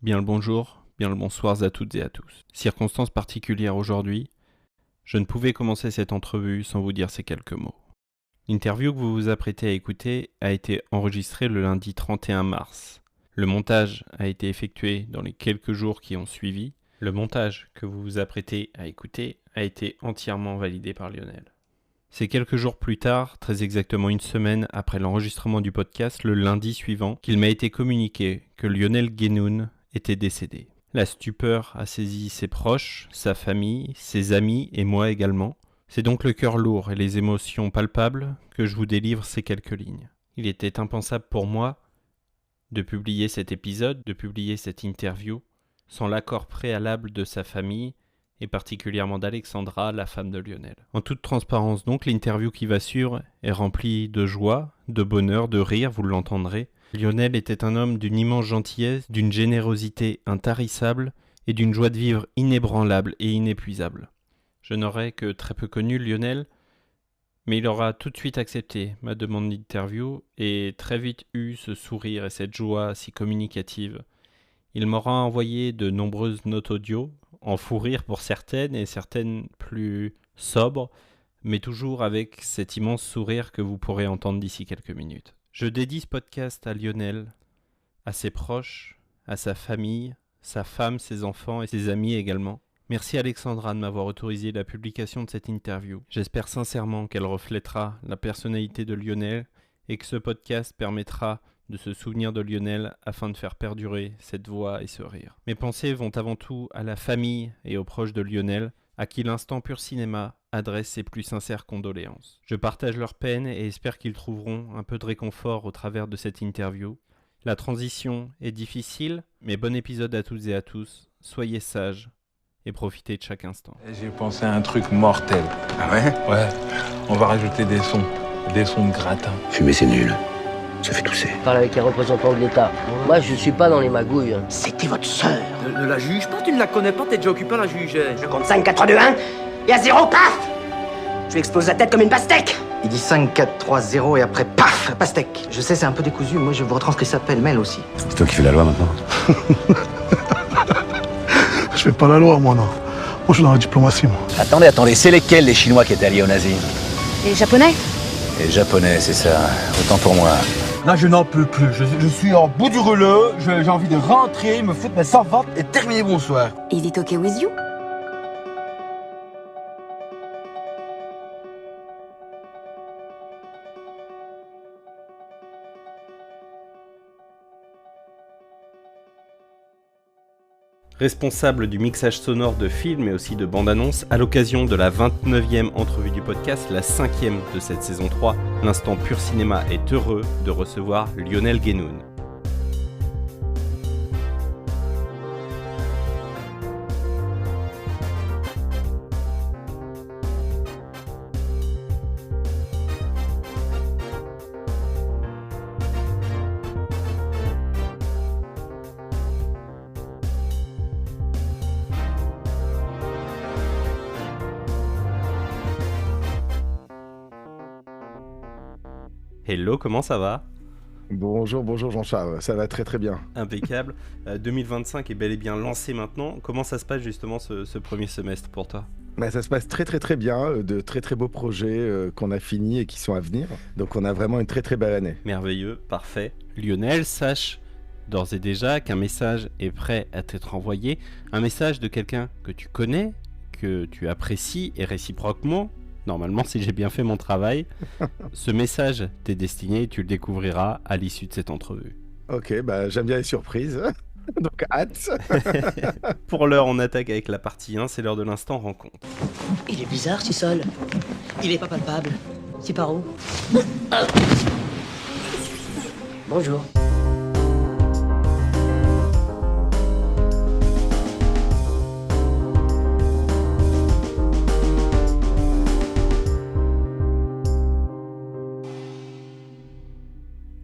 bien le bonjour, bien le bonsoir à toutes et à tous. Circonstance particulière aujourd'hui, je ne pouvais commencer cette entrevue sans vous dire ces quelques mots. L'interview que vous vous apprêtez à écouter a été enregistrée le lundi 31 mars. Le montage a été effectué dans les quelques jours qui ont suivi. Le montage que vous vous apprêtez à écouter a été entièrement validé par Lionel. C'est quelques jours plus tard, très exactement une semaine après l'enregistrement du podcast, le lundi suivant, qu'il m'a été communiqué que Lionel Guenoun était décédé. La stupeur a saisi ses proches, sa famille, ses amis et moi également. C'est donc le cœur lourd et les émotions palpables que je vous délivre ces quelques lignes. Il était impensable pour moi de publier cet épisode, de publier cette interview, sans l'accord préalable de sa famille, et particulièrement d'Alexandra, la femme de Lionel. En toute transparence donc, l'interview qui va suivre est remplie de joie, de bonheur, de rire, vous l'entendrez. Lionel était un homme d'une immense gentillesse, d'une générosité intarissable et d'une joie de vivre inébranlable et inépuisable. Je n'aurais que très peu connu Lionel, mais il aura tout de suite accepté ma demande d'interview et très vite eu ce sourire et cette joie si communicative. Il m'aura envoyé de nombreuses notes audio, en fou rire pour certaines et certaines plus sobres, mais toujours avec cet immense sourire que vous pourrez entendre d'ici quelques minutes. Je dédie ce podcast à Lionel, à ses proches, à sa famille, sa femme, ses enfants et ses amis également. Merci Alexandra de m'avoir autorisé la publication de cette interview. J'espère sincèrement qu'elle reflètera la personnalité de Lionel et que ce podcast permettra de se souvenir de Lionel afin de faire perdurer cette voix et ce rire. Mes pensées vont avant tout à la famille et aux proches de Lionel, à qui l'instant Pur Cinéma adresse ses plus sincères condoléances. Je partage leur peine et espère qu'ils trouveront un peu de réconfort au travers de cette interview. La transition est difficile, mais bon épisode à toutes et à tous. Soyez sages et profitez de chaque instant. J'ai pensé à un truc mortel. Ah ouais? Ouais, on va rajouter des sons de gratin. Fumer, c'est nul. Ça fait tousser. Parle avec un représentant de l'État. Moi, je suis pas dans les magouilles. C'était votre sœur. Ne la juge pas, tu ne la connais pas, t'es déjà occupé à la juger. Je compte 5, 4, 3, 2, 1, et à 0, paf! Je lui explose la tête comme une pastèque. Il dit 5, 4, 3, 0 et après, paf, pastèque. Je sais, c'est un peu décousu, moi je vous retranscris ça pêle-mêle aussi. C'est toi qui fais la loi maintenant. Je fais pas la loi, moi, non. Moi, je suis dans la diplomatie, moi. Attendez, c'est lesquels les Chinois qui étaient alliés aux nazis? Les Japonais? Les Japonais, c'est ça. Autant pour moi. Là, je n'en peux plus. Je suis en bout du rouleau. J'ai envie de rentrer, me foutre mes savates et terminer bonsoir. Is it okay with you? Responsable du mixage sonore de films et aussi de bandes-annonces, à l'occasion de la 29e entrevue du podcast, la 5e de cette saison 3, l'instant Pur Cinéma est heureux de recevoir Lionel Guenoun. Hello, comment ça va ? Bonjour Jean-Charles, ça va très très bien. Impeccable. 2025 est bel et bien lancé maintenant. Comment ça se passe justement ce premier semestre pour toi ? Ça se passe très très très bien, de très très beaux projets qu'on a finis et qui sont à venir. Donc on a vraiment une très très belle année. Merveilleux, parfait. Lionel, sache d'ores et déjà qu'un message est prêt à t'être envoyé. Un message de quelqu'un que tu connais, que tu apprécies et réciproquement. Normalement, si j'ai bien fait mon travail, ce message t'est destiné et tu le découvriras à l'issue de cette entrevue. Ok, j'aime bien les surprises, donc hâte. Pour l'heure, on attaque avec la partie 1, c'est l'heure de l'instant rencontre. Il est bizarre, ce sol. Il est pas palpable. C'est par où? Bonjour.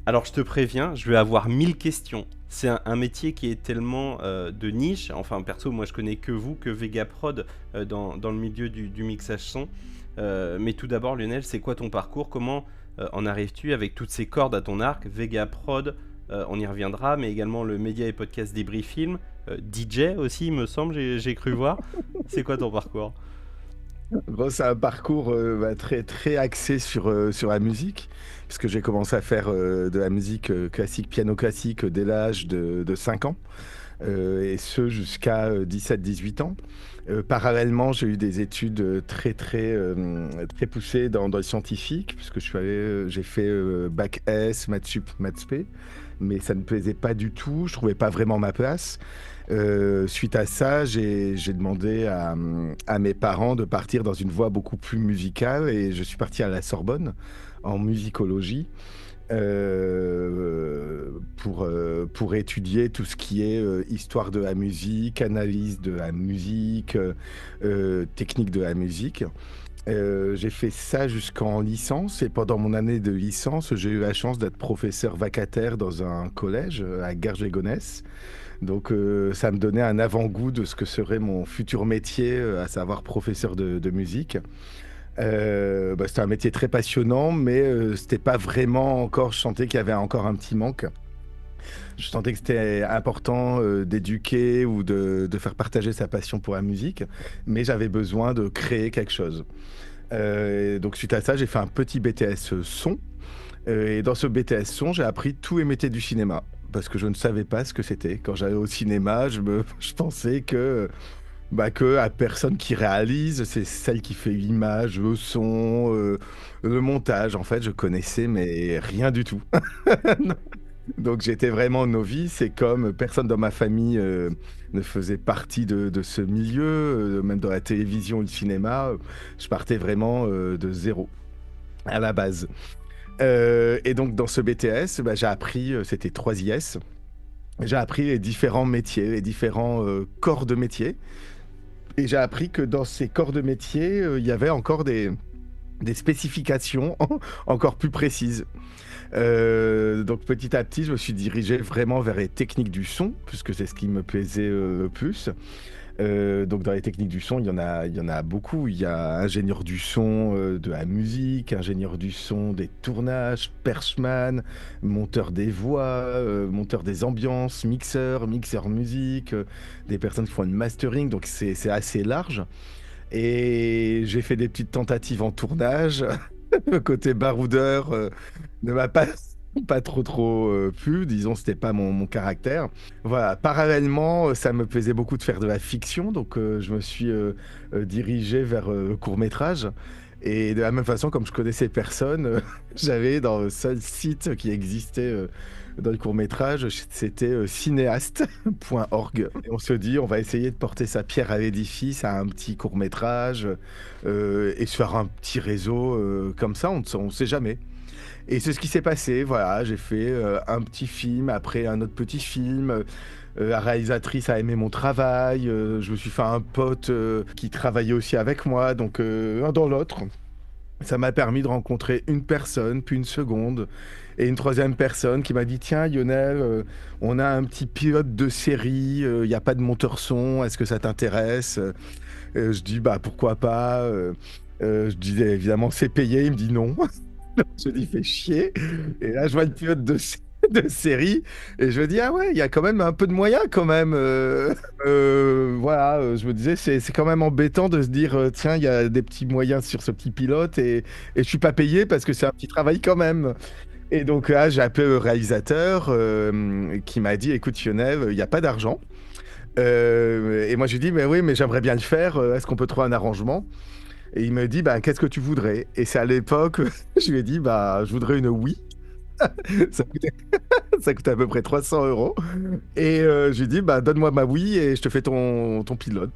Alors je te préviens, je vais avoir 1000 questions. C'est un métier qui est tellement de niche. Enfin perso, moi je connais que vous, que Vegaprod dans le milieu du mixage son. Mais tout d'abord Lionel, c'est quoi ton parcours ? Comment en arrives-tu avec toutes ces cordes à ton arc, Vegaprod, on y reviendra, mais également le média et podcast Débris Film, DJ aussi, il me semble, j'ai cru voir. C'est quoi ton parcours ? Bon, c'est un parcours très, très axé sur la musique, puisque j'ai commencé à faire de la musique classique, piano classique, dès l'âge de 5 ans, et ce jusqu'à 17-18 ans. Parallèlement, j'ai eu des études très, très, très poussées dans le scientifique, puisque j'ai fait bac S, maths sup, maths spé, mais ça ne me plaisait pas du tout, je trouvais pas vraiment ma place. Suite à ça, j'ai demandé à mes parents de partir dans une voie beaucoup plus musicale et je suis parti à la Sorbonne en musicologie pour étudier tout ce qui est histoire de la musique, analyse de la musique, technique de la musique. J'ai fait ça jusqu'en licence et pendant mon année de licence, j'ai eu la chance d'être professeur vacataire dans un collège à Garges-lès-Gonesse. Donc ça me donnait un avant-goût de ce que serait mon futur métier, à savoir professeur de musique. C'était un métier très passionnant, mais c'était pas vraiment encore, je sentais qu'il y avait encore un petit manque. Je sentais que c'était important d'éduquer ou de faire partager sa passion pour la musique, mais j'avais besoin de créer quelque chose. Donc suite à ça, j'ai fait un petit BTS son. Et dans ce BTS son, j'ai appris tous les métiers du cinéma. Parce que je ne savais pas ce que c'était. Quand j'allais au cinéma, je pensais que la personne qui réalise, c'est celle qui fait l'image, le son, le montage. En fait, je connaissais, mais rien du tout. Donc j'étais vraiment novice et comme personne dans ma famille ne faisait partie de ce milieu, même dans la télévision ou le cinéma, je partais vraiment de zéro, à la base. Et donc dans ce BTS, j'ai appris, c'était 3 IS, j'ai appris les différents métiers, les différents corps de métier. Et j'ai appris que dans ces corps de métier, il y avait encore des spécifications encore plus précises. Donc petit à petit, je me suis dirigé vraiment vers les techniques du son, puisque c'est ce qui me plaisait le plus. Donc dans les techniques du son, il y en a beaucoup. Il y a ingénieur du son de la musique, ingénieur du son des tournages, perchman, monteur des voix, monteur des ambiances, mixeur musique, des personnes qui font une mastering, donc c'est assez large. Et j'ai fait des petites tentatives en tournage. Le côté baroudeur ne m'a pas trop plu, disons, c'était pas mon caractère. Voilà, parallèlement, ça me plaisait beaucoup de faire de la fiction, donc je me suis dirigé vers le court-métrage. Et de la même façon, comme je connaissais personne, j'avais dans le seul site qui existait dans le court-métrage, c'était cinéaste.org. Et on se dit, on va essayer de porter sa pierre à l'édifice à un petit court-métrage et se faire un petit réseau comme ça, on ne sait jamais. Et c'est ce qui s'est passé, voilà, j'ai fait un petit film, après un autre petit film. La réalisatrice a aimé mon travail, je me suis fait un pote qui travaillait aussi avec moi, donc l'un dans l'autre. Ça m'a permis de rencontrer une personne, puis une seconde, et une troisième personne qui m'a dit « Tiens Lionel, on a un petit pilote de série, il n'y a pas de monteur son, est-ce que ça t'intéresse ?» Je dis « Bah pourquoi pas ?» Je disais évidemment « C'est payé ?» Il me dit « Non ». Je dis « Fais chier !» Et là je vois le pilote de série et je me dis ah ouais, il y a quand même un peu de moyens quand même. Voilà, je me disais c'est quand même embêtant de se dire tiens, il y a des petits moyens sur ce petit pilote et je suis pas payé parce que c'est un petit travail quand même. Et donc là j'ai appelé le réalisateur qui m'a dit écoute Lionel, il n'y a pas d'argent. Et moi je lui dis mais oui, mais j'aimerais bien le faire, est-ce qu'on peut trouver un arrangement? Et il me dit bah qu'est-ce que tu voudrais? Et c'est à l'époque je lui ai dit bah je voudrais une Wii. Ça coûtait à peu près 300 €. Et je lui ai dit, bah, donne-moi ma Wii et je te fais ton pilote.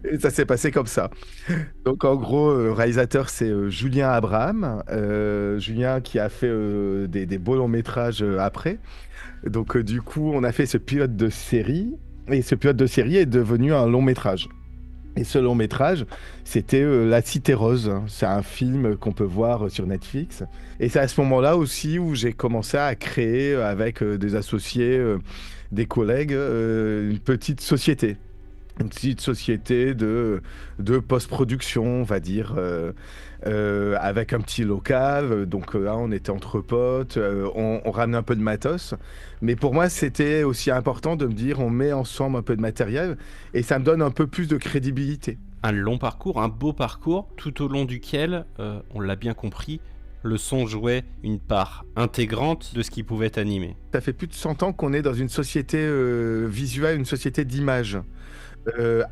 Et ça s'est passé comme ça. Donc en gros, le réalisateur, c'est Julien Abraham. Julien qui a fait des beaux longs métrages après. Donc du coup, on a fait ce pilote de série. Et ce pilote de série est devenu un long métrage. Et ce long métrage, c'était La Cité Rose. C'est un film qu'on peut voir sur Netflix. Et c'est à ce moment-là aussi où j'ai commencé à créer avec des associés, des collègues, une petite société. une petite société de post-production, on va dire, avec un petit local. Donc là, on était entre potes, on ramenait un peu de matos. Mais pour moi, c'était aussi important de me dire, on met ensemble un peu de matériel et ça me donne un peu plus de crédibilité. Un long parcours, un beau parcours, tout au long duquel, on l'a bien compris, le son jouait une part intégrante de ce qui pouvait animer. Ça fait plus de 100 ans qu'on est dans une société visuelle, une société d'image.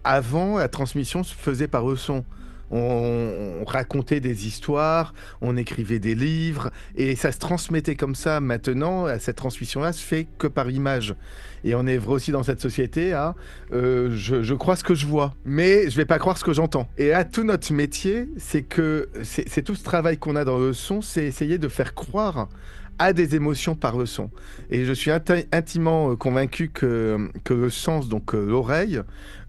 Avant, la transmission se faisait par le son. On racontait des histoires, on écrivait des livres, et ça se transmettait comme ça. Maintenant, cette transmission-là se fait que par image. Et on est aussi dans cette société à je crois ce que je vois, mais je vais pas croire ce que j'entends. Et là, tout notre métier, c'est tout ce travail qu'on a dans le son, c'est essayer de faire croire à des émotions par le son. Et je suis intimement convaincu que le sens, donc l'oreille,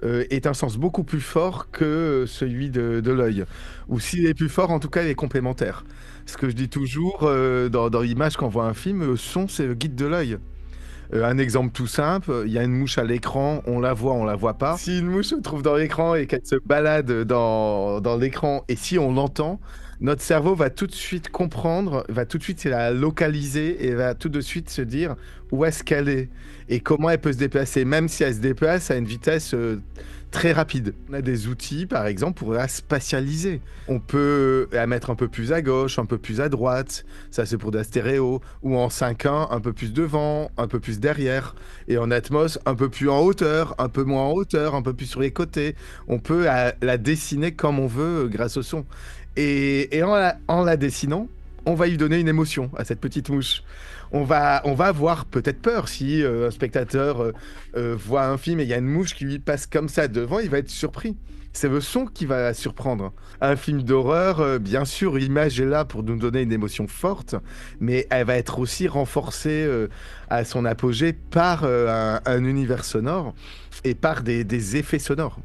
est un sens beaucoup plus fort que celui de l'œil. Ou s'il est plus fort, en tout cas, il est complémentaire. Ce que je dis toujours dans l'image quand on voit un film, le son, c'est le guide de l'œil. Un exemple tout simple, il y a une mouche à l'écran, on la voit pas. Si une mouche se trouve dans l'écran et qu'elle se balade dans l'écran, et si on l'entend, notre cerveau va tout de suite comprendre, va tout de suite la localiser et va tout de suite se dire où est-ce qu'elle est et comment elle peut se déplacer, même si elle se déplace à une vitesse très rapide. On a des outils, par exemple, pour la spatialiser. On peut la mettre un peu plus à gauche, un peu plus à droite, ça c'est pour de la stéréo, ou en 5.1, un peu plus devant, un peu plus derrière, et en Atmos, un peu plus en hauteur, un peu moins en hauteur, un peu plus sur les côtés. On peut la dessiner comme on veut grâce au son. Et en la dessinant, on va lui donner une émotion à cette petite mouche. On va avoir peut-être peur si un spectateur voit un film et il y a une mouche qui lui passe comme ça devant, il va être surpris. C'est le son qui va la surprendre. Un film d'horreur, bien sûr, l'image est là pour nous donner une émotion forte, mais elle va être aussi renforcée à son apogée par un univers sonore et par des effets sonores.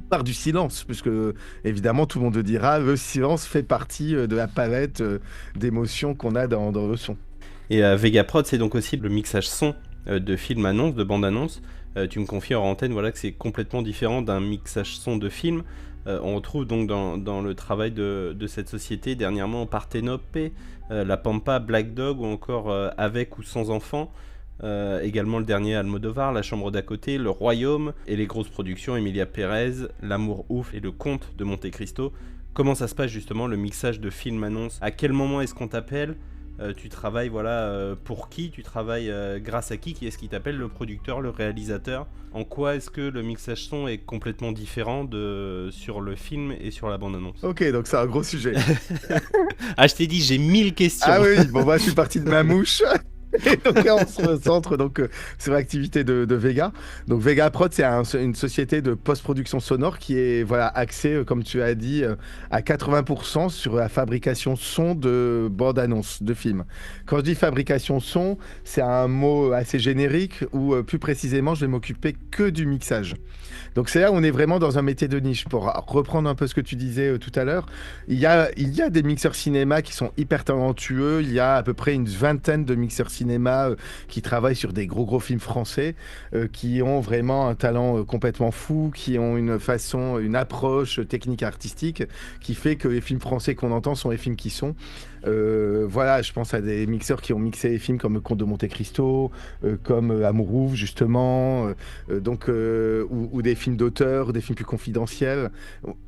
Par du silence, puisque évidemment tout le monde dira le silence fait partie de la palette d'émotions qu'on a dans le son. Et Vegaprod, c'est donc aussi le mixage son de film annonce, de bande annonce. Tu me confies en antenne que c'est complètement différent d'un mixage son de film. On retrouve donc dans le travail de cette société dernièrement Parthénope, La Pampa, Black Dog ou encore Avec ou Sans Enfants. Également le dernier Almodovar, La Chambre d'à côté, Le Royaume et les grosses productions Emilia Pérez, L'amour ouf et Le Comte de Monte Cristo. Comment ça se passe justement le mixage de film annonce? À quel moment est-ce qu'on t'appelle? Tu travailles pour qui? Tu travailles grâce à qui? Qui est-ce qui t'appelle? Le producteur, le réalisateur? En quoi est-ce que le mixage son est complètement différent sur le film et sur la bande-annonce? Ok, donc c'est un gros sujet. Ah, je t'ai dit, j'ai 1000 questions. Ah oui, bon moi je suis parti de ma mouche. Et donc là, on se centre sur l'activité de Vega. Donc Vegaprod, c'est une société de post-production sonore qui est axée, comme tu as dit, à 80% sur la fabrication son de bande-annonce de films. Quand je dis fabrication son, c'est un mot assez générique où plus précisément, je vais m'occuper que du mixage. Donc c'est là où on est vraiment dans un métier de niche. Pour reprendre un peu ce que tu disais tout à l'heure, il y a des mixeurs cinéma qui sont hyper talentueux. Il y a à peu près une 20aine de mixeurs cinéma qui travaillent sur des gros films français, qui ont vraiment un talent complètement fou, qui ont une approche technique artistique qui fait que les films français qu'on entend sont les films qui sont. Je pense à des mixeurs qui ont mixé des films comme Le Comte de Monte Cristo, comme Amour ouf justement, ou des films d'auteur, des films plus confidentiels.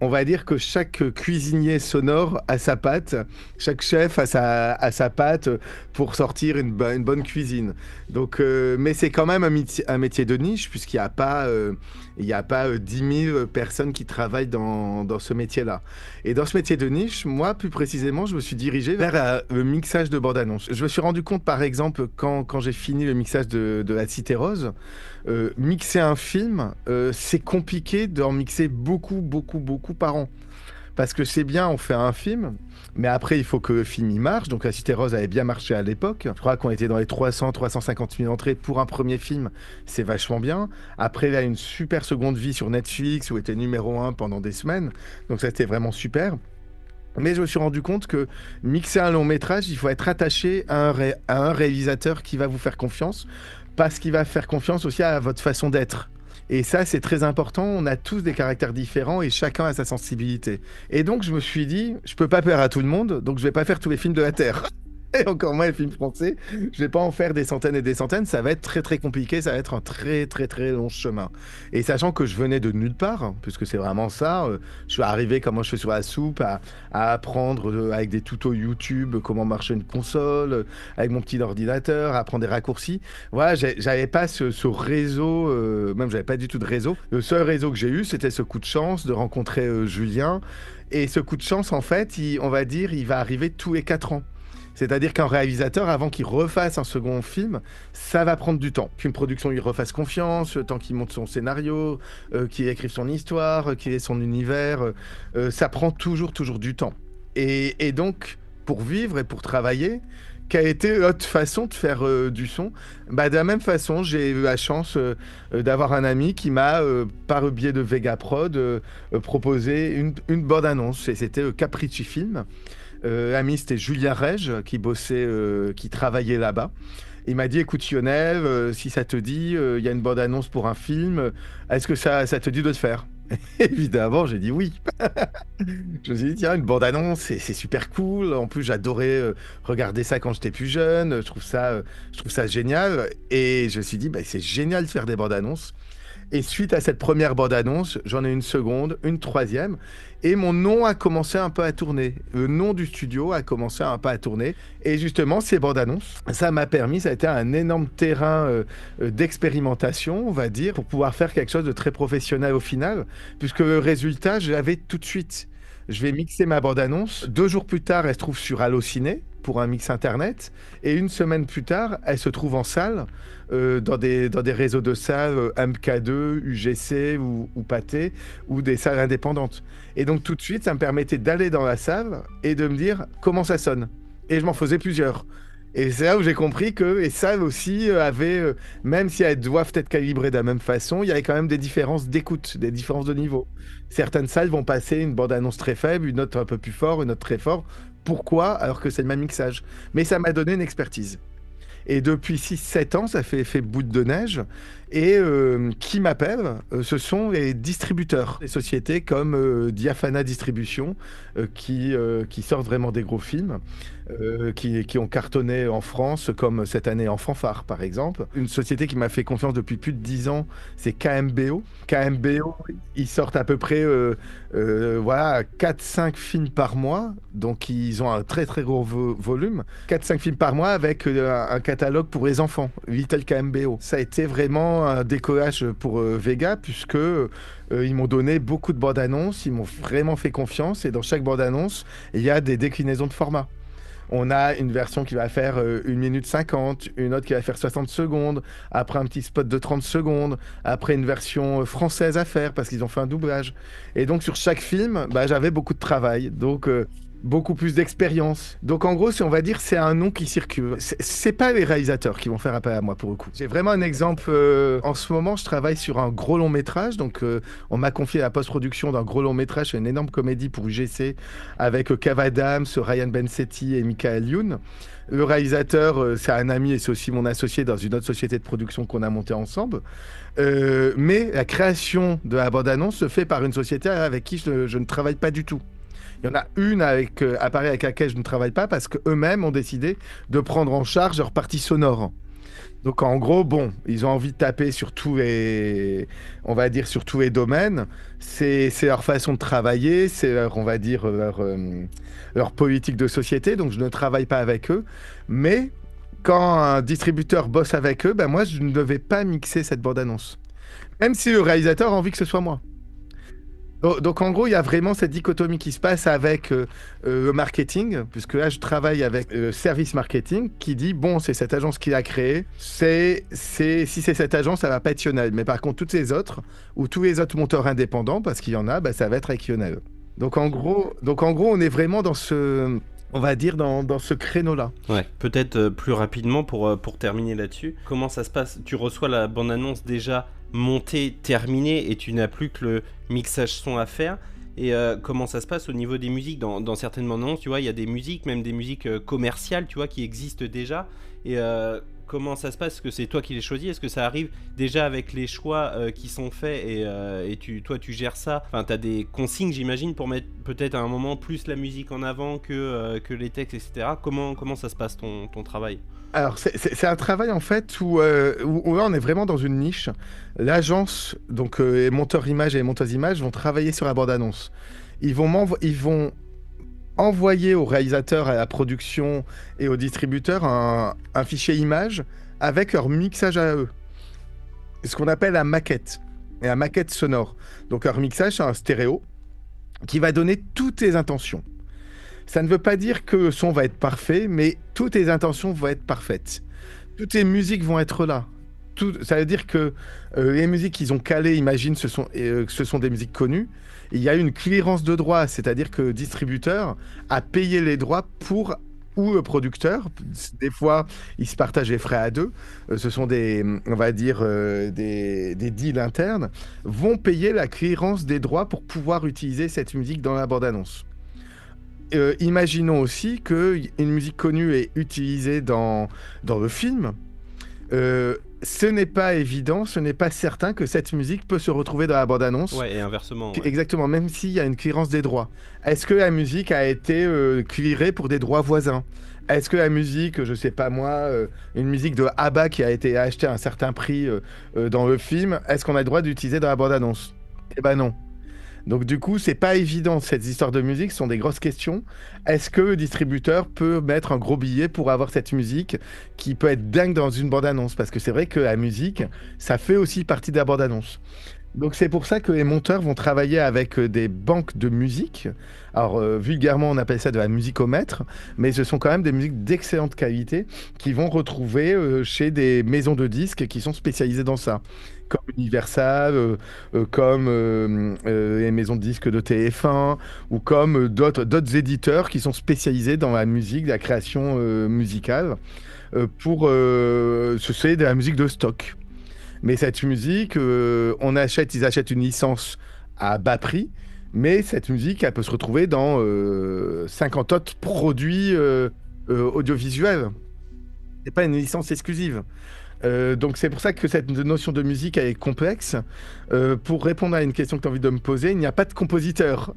On va dire que chaque cuisinier sonore a sa patte, chaque chef a sa patte pour sortir une bonne cuisine. Donc, mais c'est quand même un métier de niche puisqu'il n'y a pas 10 000 personnes qui travaillent dans ce métier-là. Et dans ce métier de niche, moi, plus précisément, je me suis dirigé vers le mixage de bande-annonce. Je me suis rendu compte, par exemple, quand j'ai fini le mixage de La Cité Rose, mixer un film, c'est compliqué d'en mixer beaucoup par an. Parce que c'est bien, on fait un film, mais après, il faut que le film y marche. Donc, La Cité Rose avait bien marché à l'époque. Je crois qu'on était dans les 350 000 entrées pour un premier film. C'est vachement bien. Après, il a une super seconde vie sur Netflix où il était numéro 1 pendant des semaines. Donc, ça, c'était vraiment super. Mais je me suis rendu compte que mixer un long métrage, il faut être attaché à un réalisateur qui va vous faire confiance, parce qu'il va faire confiance aussi à votre façon d'être. Et ça, c'est très important. On a tous des caractères différents et chacun a sa sensibilité. Et donc, je me suis dit, je peux pas plaire à tout le monde, donc je vais pas faire tous les films de la Terre. Et encore moins les films français. Je vais pas en faire des centaines et des centaines. Ça va être très très compliqué. Ça va être un très très très long chemin. Et sachant que je venais de nulle part, puisque c'est vraiment ça, je suis arrivé comme je fais sur la soupe à apprendre avec des tutos YouTube comment marcher une console, avec mon petit ordinateur, à apprendre des raccourcis. Voilà, j'avais pas ce réseau, même j'avais pas du tout de réseau. Le seul réseau que j'ai eu, c'était ce coup de chance de rencontrer Julien. Et ce coup de chance, en fait, on va dire, il va arriver tous les 4 ans. C'est-à-dire qu'un réalisateur, avant qu'il refasse un second film, ça va prendre du temps. Qu'une production lui refasse confiance, le temps qu'il monte son scénario, qu'il écrive son histoire, qu'il ait son univers, ça prend toujours du temps. Et donc, pour vivre et pour travailler, quelle a été notre façon de faire du son ? De la même façon, j'ai eu la chance d'avoir un ami qui m'a, par le biais de Vega Prod, proposé une bande-annonce. Et c'était Capricci Film. L'ami, c'était Julien Rege qui bossait, qui travaillait là-bas. Il m'a dit, écoute Lionel, si ça te dit, il y a une bande-annonce pour un film, est-ce que ça te dit de le faire ? Évidemment, j'ai dit oui. Je me suis dit, tiens, une bande-annonce, c'est super cool. En plus, j'adorais regarder ça quand j'étais plus jeune. Je trouve ça génial. Et je me suis dit, c'est génial de faire des bandes-annonces. Et suite à cette première bande-annonce, j'en ai une seconde, une troisième, et mon nom a commencé un peu à tourner. Le nom du studio a commencé un peu à tourner. Et justement, ces bandes-annonces, ça m'a permis, ça a été un énorme terrain d'expérimentation, on va dire, pour pouvoir faire quelque chose de très professionnel au final, puisque le résultat, je l'avais tout de suite. Je vais mixer ma bande-annonce. 2 jours plus tard, elle se trouve sur Allociné pour un mix internet. Et 1 semaine plus tard, elle se trouve en salle, dans des réseaux de salles MK2, UGC ou Pathé, ou des salles indépendantes. Et donc tout de suite, ça me permettait d'aller dans la salle et de me dire comment ça sonne. Et je m'en faisais plusieurs. Et c'est là où j'ai compris que les salles aussi avaient, même si elles doivent être calibrées de la même façon, il y avait quand même des différences d'écoute, des différences de niveau. Certaines salles vont passer une bande-annonce très faible, une autre un peu plus fort, une autre très fort. Pourquoi ? Alors que c'est le même mixage. Mais ça m'a donné une expertise. Et depuis 6-7 ans, ça fait effet boule de neige. Et qui m'appelle, ce sont les distributeurs. Des sociétés comme Diafana Distribution, qui sortent vraiment des gros films, qui ont cartonné en France, comme cette année en Fanfare, par exemple. Une société qui m'a fait confiance depuis plus de 10 ans, c'est KMBO. KMBO, ils sortent à peu près 4-5 films par mois. Donc, ils ont un très, très gros volume. 4-5 films par mois avec un catalogue pour les enfants, Little KMBO. Ça a été vraiment un décollage pour Vega, puisque ils m'ont donné beaucoup de bandes-annonces, ils m'ont vraiment fait confiance, et dans chaque bande-annonce, il y a des déclinaisons de format. On a une version qui va faire 1 minute 50, une autre qui va faire 60 secondes, après un petit spot de 30 secondes, après une version française à faire, parce qu'ils ont fait un doublage. Et donc sur chaque film, j'avais beaucoup de travail, donc beaucoup plus d'expérience. Donc en gros, on va dire, c'est un nom qui circule. C'est pas les réalisateurs qui vont faire appel à moi pour le coup. J'ai vraiment un exemple. En ce moment, je travaille sur un gros long métrage. Donc on m'a confié la post-production d'un gros long métrage, une énorme comédie pour UGC avec Kev Adams, Ryan Bensetti et Michael Youn. Le réalisateur, c'est un ami et c'est aussi mon associé dans une autre société de production qu'on a montée ensemble. Mais la création de la bande-annonce se fait par une société avec qui je ne travaille pas du tout. Il y en a une avec laquelle je ne travaille pas parce qu'eux-mêmes ont décidé de prendre en charge leur partie sonore. Donc en gros, ils ont envie de taper sur tous les domaines. C'est leur façon de travailler, c'est leur politique de société. Donc je ne travaille pas avec eux. Mais quand un distributeur bosse avec eux, moi je ne devais pas mixer cette bande-annonce. Même si le réalisateur a envie que ce soit moi. Donc en gros, il y a vraiment cette dichotomie qui se passe avec le marketing, puisque là, je travaille avec le service marketing qui dit, c'est cette agence qui l'a créée, si c'est cette agence, ça va pas être Lionel. Mais par contre, toutes les autres, ou tous les autres monteurs indépendants, parce qu'il y en a, ça va être avec Lionel. Donc en gros, on est vraiment dans ce... On va dire dans ce créneau-là. Ouais, peut-être plus rapidement pour terminer là-dessus. Comment ça se passe ? Tu reçois la bande-annonce déjà montée, terminée, et tu n'as plus que le mixage son à faire. Et comment ça se passe au niveau des musiques ? Dans certaines bandes-annonces, tu vois, il y a des musiques, même des musiques commerciales, tu vois, qui existent déjà. Et comment ça se passe? Est-ce que c'est toi qui les choisis? Est-ce que ça arrive déjà avec les choix qui sont faits et toi tu gères ça? Enfin, t'as des consignes, j'imagine, pour mettre peut-être à un moment plus la musique en avant que les textes, etc. Comment ça se passe ton travail? Alors, c'est un travail en fait où là, on est vraiment dans une niche. L'agence, donc les monteurs images et les monteuses images vont travailler sur la bande-annonce. Ils vont envoyer au réalisateur, à la production et au distributeur un fichier image avec leur mixage à eux. Ce qu'on appelle la maquette, et la maquette sonore. Donc leur mixage, c'est un stéréo qui va donner toutes les intentions. Ça ne veut pas dire que le son va être parfait, mais toutes les intentions vont être parfaites. Toutes les musiques vont être là. Ça veut dire que les musiques qu'ils ont calées, imagine, ce sont des musiques connues. Il y a une clearance de droits, c'est-à-dire que le distributeur a payé les droits pour ou le producteur. Des fois, ils se partagent les frais à deux. Ce sont des deals internes, vont payer la clearance des droits pour pouvoir utiliser cette musique dans la bande-annonce. Imaginons aussi qu'une musique connue est utilisée dans le film. Ce n'est pas évident, ce n'est pas certain que cette musique peut se retrouver dans la bande-annonce. Ouais, et inversement. Ouais. Exactement, même s'il y a une clearance des droits. Est-ce que la musique a été clearée pour des droits voisins? Est-ce que la musique, je sais pas moi, une musique de ABBA qui a été achetée à un certain prix dans le film, est-ce qu'on a le droit d'utiliser dans la bande-annonce? Eh ben non. Donc du coup, c'est pas évident, cette histoire de musique, ce sont des grosses questions. Est-ce que le distributeur peut mettre un gros billet pour avoir cette musique qui peut être dingue dans une bande-annonce? Parce que c'est vrai que la musique, ça fait aussi partie de la bande-annonce. Donc c'est pour ça que les monteurs vont travailler avec des banques de musique. Alors vulgairement, on appelle ça de la musicomètre, mais ce sont quand même des musiques d'excellente qualité qui vont retrouver chez des maisons de disques qui sont spécialisées dans ça. Comme Universal, comme les maisons de disques de TF1, ou comme d'autres éditeurs qui sont spécialisés dans la musique, la création musicale, c'est de la musique de stock. Mais cette musique, ils achètent une licence à bas prix, mais cette musique, elle peut se retrouver dans 50 autres produits audiovisuels. C'est pas une licence exclusive. Donc c'est pour ça que cette notion de musique elle est complexe. Pour répondre à une question que tu as envie de me poser, il n'y a pas de compositeur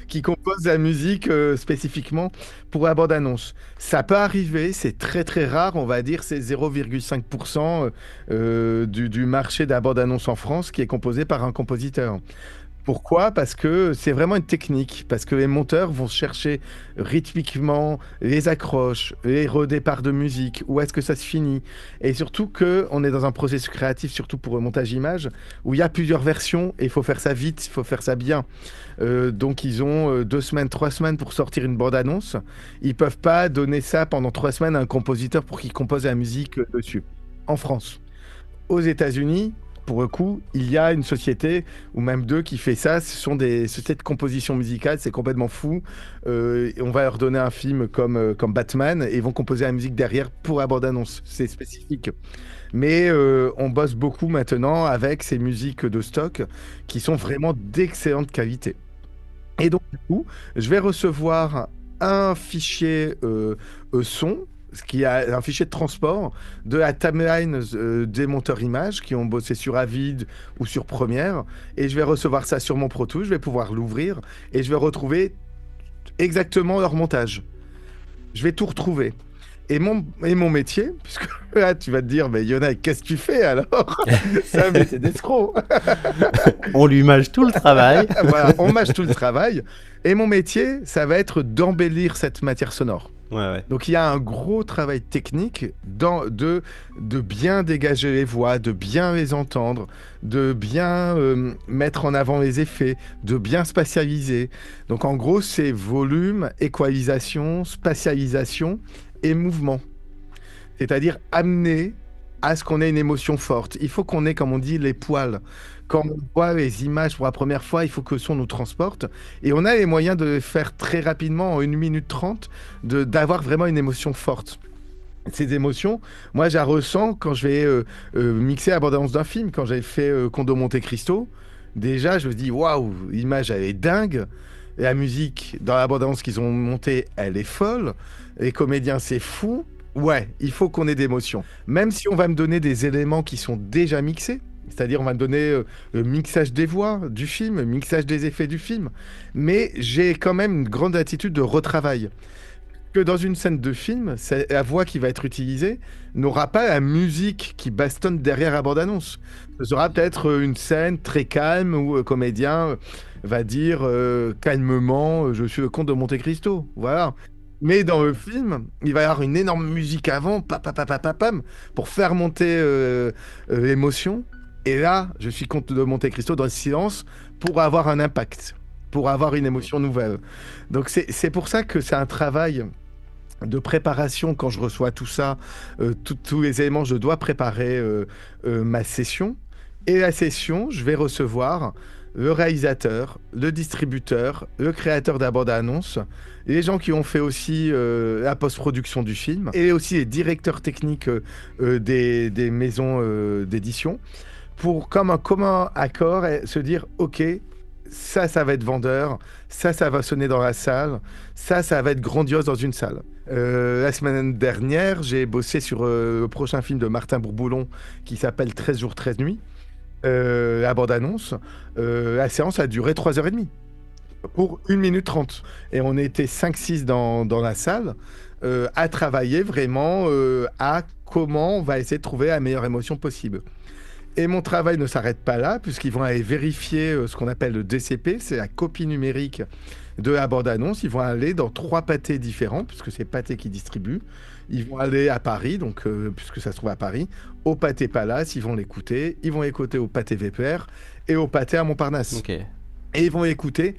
qui compose la musique spécifiquement pour la bande-annonce. Ça peut arriver, c'est très très rare, on va dire c'est 0,5% du marché de la bande-annonce en France qui est composé par un compositeur. Pourquoi? Parce que c'est vraiment une technique, parce que les monteurs vont chercher rythmiquement les accroches, les redéparts de musique, où est-ce que ça se finit. Et surtout qu'on est dans un processus créatif, surtout pour le montage image, où il y a plusieurs versions et il faut faire ça vite, il faut faire ça bien. Donc ils ont 2 semaines, 3 semaines pour sortir une bande-annonce. Ils peuvent pas donner ça pendant 3 semaines à un compositeur pour qu'il compose la musique dessus. En France. Aux États-Unis, pour le coup, il y a une société, ou même 2, qui fait ça. Ce sont des sociétés de composition musicale, c'est complètement fou. On va leur donner un film comme Batman, et ils vont composer la musique derrière pour la bande-annonce. C'est spécifique. Mais on bosse beaucoup maintenant avec ces musiques de stock, qui sont vraiment d'excellente qualité. Et donc, du coup, je vais recevoir un fichier son, qui a un fichier de transport de la timeline des monteurs images qui ont bossé sur Avid ou sur Premiere, et je vais recevoir ça sur mon Pro Tools, je vais pouvoir l'ouvrir et je vais retrouver exactement leur montage. Je vais tout retrouver. Et mon métier, puisque là tu vas te dire, mais Yona, qu'est-ce que tu fais alors? Ça, mais c'est d'escroc. On lui mâche tout le travail. Voilà, on mâche tout le travail. Et mon métier, ça va être d'embellir cette matière sonore. Ouais. Donc il y a un gros travail technique de bien dégager les voix, de bien les entendre, de bien mettre en avant les effets, de bien spatialiser. Donc en gros, c'est volume, équalisation, spatialisation et mouvement. C'est-à-dire amener à ce qu'on ait une émotion forte. Il faut qu'on ait, comme on dit, les poils. Quand on voit les images pour la première fois, il faut que le son nous transporte. Et on a les moyens de le faire très rapidement, en 1 minute 30, d'avoir vraiment une émotion forte. Ces émotions, moi, je la ressens quand je vais mixer la bande-annonce d'un film. Quand j'avais fait Condo Monte Cristo, déjà, je me dis, waouh, l'image, elle est dingue. La musique, dans la bande-annonce qu'ils ont montée, elle est folle. Les comédiens, c'est fou. Ouais, il faut qu'on ait d'émotions. Même si on va me donner des éléments qui sont déjà mixés, c'est-à-dire on va me donner le mixage des voix du film, le mixage des effets du film, mais j'ai quand même une grande attitude de retravail. Que dans une scène de film, la voix qui va être utilisée n'aura pas la musique qui bastonne derrière la bande-annonce. Ce sera peut-être une scène très calme où le comédien va dire calmement je suis le comte de Monte Cristo. Voilà. Mais dans le film, il va y avoir une énorme musique avant, pam, pour faire monter l'émotion. Et là, je suis comte de Monte Cristo dans le silence pour avoir un impact, pour avoir une émotion nouvelle. Donc c'est pour ça que c'est un travail de préparation. Quand je reçois tout ça, tous les éléments, je dois préparer ma session. Et la session, je vais recevoir le réalisateur, le distributeur, le créateur de la bande-annonce, les gens qui ont fait aussi la post-production du film, et aussi les directeurs techniques des maisons d'édition, pour, comme un commun accord, se dire « Ok, ça va être vendeur, ça va sonner dans la salle, ça va être grandiose dans une salle. » La semaine dernière, j'ai bossé sur le prochain film de Martin Bourboulon qui s'appelle 13 jours, 13 nuits. La bande-annonce, la séance a duré 3h30 pour 1 minute 30. Et on était 5-6 dans la salle à travailler vraiment à comment on va essayer de trouver la meilleure émotion possible. Et mon travail ne s'arrête pas là, puisqu'ils vont aller vérifier ce qu'on appelle le DCP, c'est la copie numérique de la bande-annonce. Ils vont aller dans 3 pâtés différents, puisque c'est Pathé qui distribue. Ils vont aller à Paris, donc puisque ça se trouve à Paris, au Pathé Palace, ils vont l'écouter. Ils vont écouter au Pathé VPR et au Pathé à Montparnasse. Ok. Et ils vont écouter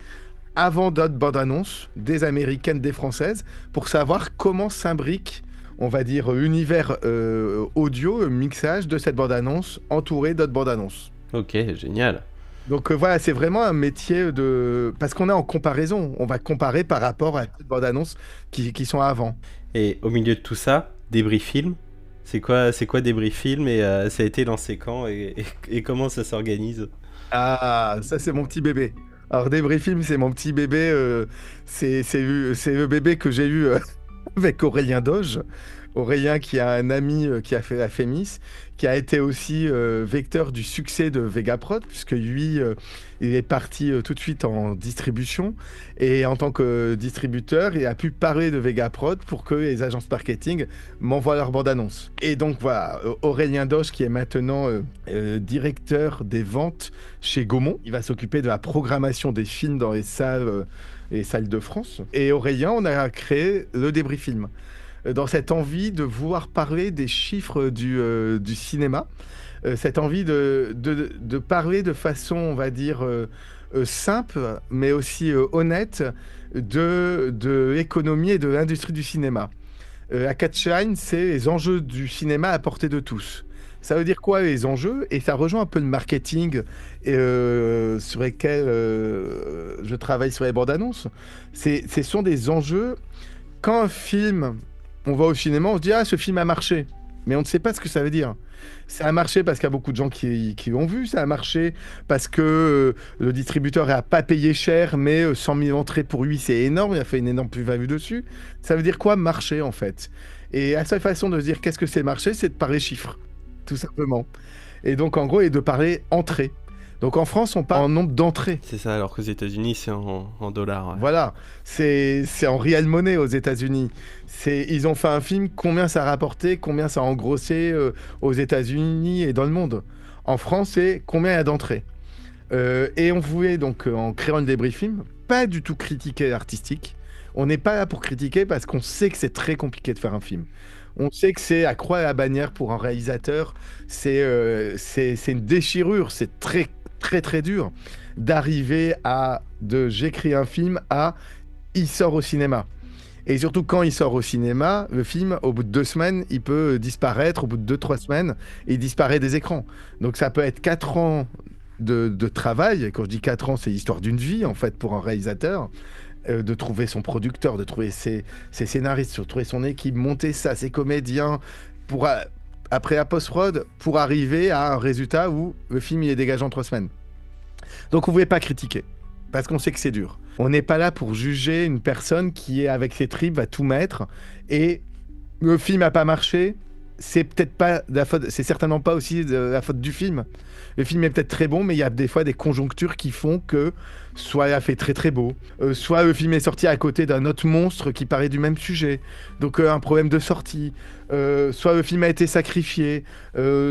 avant d'autres bandes-annonces, des américaines, des françaises, pour savoir comment s'imbrique, on va dire, univers audio, mixage de cette bande-annonce, entouré d'autres bandes-annonces. Ok, génial. Donc voilà, c'est vraiment un métier de... Parce qu'on est en comparaison, on va comparer par rapport à les bandes-annonces qui sont avant. Et au milieu de tout ça, Débris Film, c'est quoi Débris Film et ça a été lancé quand et comment ça s'organise? Ah, ça c'est mon petit bébé. Alors Débris Film, c'est mon petit bébé, c'est le bébé que j'ai eu avec Aurélien Doge. Aurélien qui a un ami qui a fait la Fémis, qui a été aussi vecteur du succès de Vegaprod, puisque lui, il est parti tout de suite en distribution. Et en tant que distributeur, il a pu parler de Vegaprod pour que les agences marketing m'envoient leur bande-annonce. Et donc voilà, Aurélien Doge, qui est maintenant directeur des ventes chez Gaumont, il va s'occuper de la programmation des films dans les salles de France. Et Aurélien, on a créé le Débris Film, dans cette envie de vouloir parler des chiffres du cinéma, cette envie de parler de façon, on va dire, simple, mais aussi honnête, de l'économie et de l'industrie du cinéma. La catchline, c'est les enjeux du cinéma à portée de tous. Ça veut dire quoi, les enjeux? Et ça rejoint un peu le marketing sur lesquels je travaille sur les bandes annonces. Ce sont des enjeux. Quand un film... On va au cinéma, on se dit « Ah, ce film a marché ». Mais on ne sait pas ce que ça veut dire. Ça a marché parce qu'il y a beaucoup de gens qui l'ont vu. Ça a marché parce que le distributeur n'a pas payé cher, mais 100 000 entrées pour lui, c'est énorme. Il a fait une énorme plus-value dessus. Ça veut dire quoi, marcher, en fait? Et la seule façon de se dire qu'est-ce que c'est marcher, c'est de parler chiffres, tout simplement. Et donc, en gros, et de parler entrée. Donc en France, on parle en nombre d'entrées. C'est ça, alors qu'aux États-Unis, c'est en dollars. Ouais. Voilà, c'est en real money aux États-Unis. Ils ont fait un film, combien ça a rapporté, combien ça a engrossé aux États-Unis et dans le monde. En France, c'est combien il y a d'entrées. Et on voulait donc, en créant le Débris Film, pas du tout critiquer l'artistique. On n'est pas là pour critiquer parce qu'on sait que c'est très compliqué de faire un film. On sait que c'est à croix et à bannière pour un réalisateur. C'est une déchirure, c'est très très très dur d'arriver j'écris un film à il sort au cinéma. Et surtout quand il sort au cinéma, le film au bout de 2 semaines il peut disparaître, au bout de 2-3 semaines il disparaît des écrans. Donc ça peut être 4 ans de travail. Et quand je dis 4 ans, c'est l'histoire d'une vie en fait pour un réalisateur, de trouver son producteur, de trouver ses scénaristes, de trouver son équipe, monter ça, ses comédiens, après la post-prod, pour arriver à un résultat où le film il est dégagé en 3 semaines. Donc on ne voulait pas critiquer, parce qu'on sait que c'est dur. On n'est pas là pour juger une personne qui, avec ses tripes, va tout mettre et le film n'a pas marché, c'est peut-être pas la faute, c'est certainement pas aussi de la faute du film. Le film est peut-être très bon, mais il y a des fois des conjonctures qui font que soit il a fait très très beau, soit le film est sorti à côté d'un autre monstre qui paraît du même sujet, donc un problème de sortie, soit le film a été sacrifié,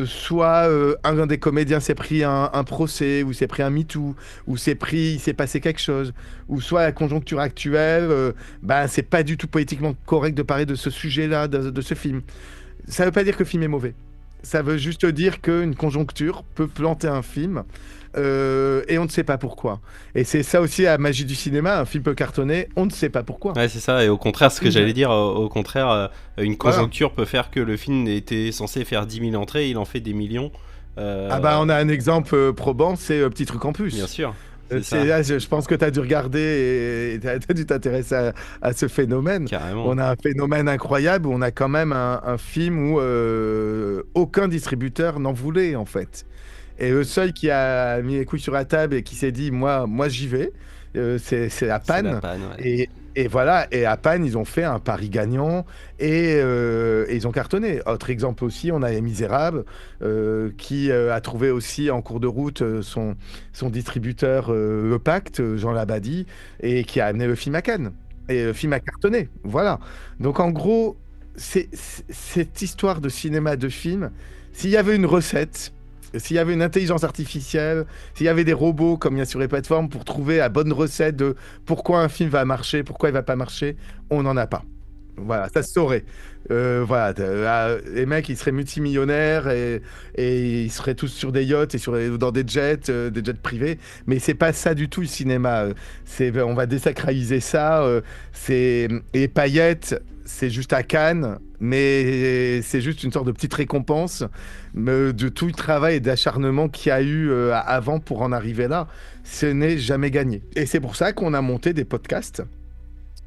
soit un des comédiens s'est pris un procès, ou s'est pris un MeToo, ou il s'est passé quelque chose, ou soit la conjoncture actuelle, c'est pas du tout politiquement correct de parler de ce sujet-là, de ce film. Ça veut pas dire que le film est mauvais. Ça veut juste dire qu'une conjoncture peut planter un film et on ne sait pas pourquoi. Et c'est ça aussi la magie du cinéma. Un film peut cartonner, on ne sait pas pourquoi. Ouais, c'est ça. Et au contraire, ce que j'allais dire, au contraire, une conjoncture peut faire que le film était censé faire 10 000 entrées, il en fait des millions. On a un exemple probant, c'est Petit Truc en plus. Bien sûr. Là, je pense que tu as dû regarder et tu as dû t'intéresser à ce phénomène. Carrément. On a un phénomène incroyable où on a quand même un film où aucun distributeur n'en voulait en fait. Et le seul qui a mis les couilles sur la table et qui s'est dit moi j'y vais, c'est la Panne. Ouais. Et voilà, et à Panne, ils ont fait un pari gagnant et ils ont cartonné. Autre exemple aussi, on a Les Misérables qui a trouvé aussi en cours de route son distributeur Le Pacte, Jean Labadie, et qui a amené le film à Cannes. Et le film a cartonné, voilà. Donc en gros, cette histoire de cinéma, de film, s'il y avait une recette, s'il y avait une intelligence artificielle, s'il y avait des robots comme il y a sur les plateformes pour trouver la bonne recette de pourquoi un film va marcher, pourquoi il va pas marcher, on n'en a pas. Voilà, ça se saurait. Les mecs, ils seraient multimillionnaires et ils seraient tous sur des yachts et dans des jets privés. Mais c'est pas ça du tout le cinéma. On va désacraliser ça. Les paillettes, c'est juste à Cannes, mais c'est juste une sorte de petite récompense de tout le travail et d'acharnement qu'il y a eu avant pour en arriver là. Ce n'est jamais gagné. Et c'est pour ça qu'on a monté des podcasts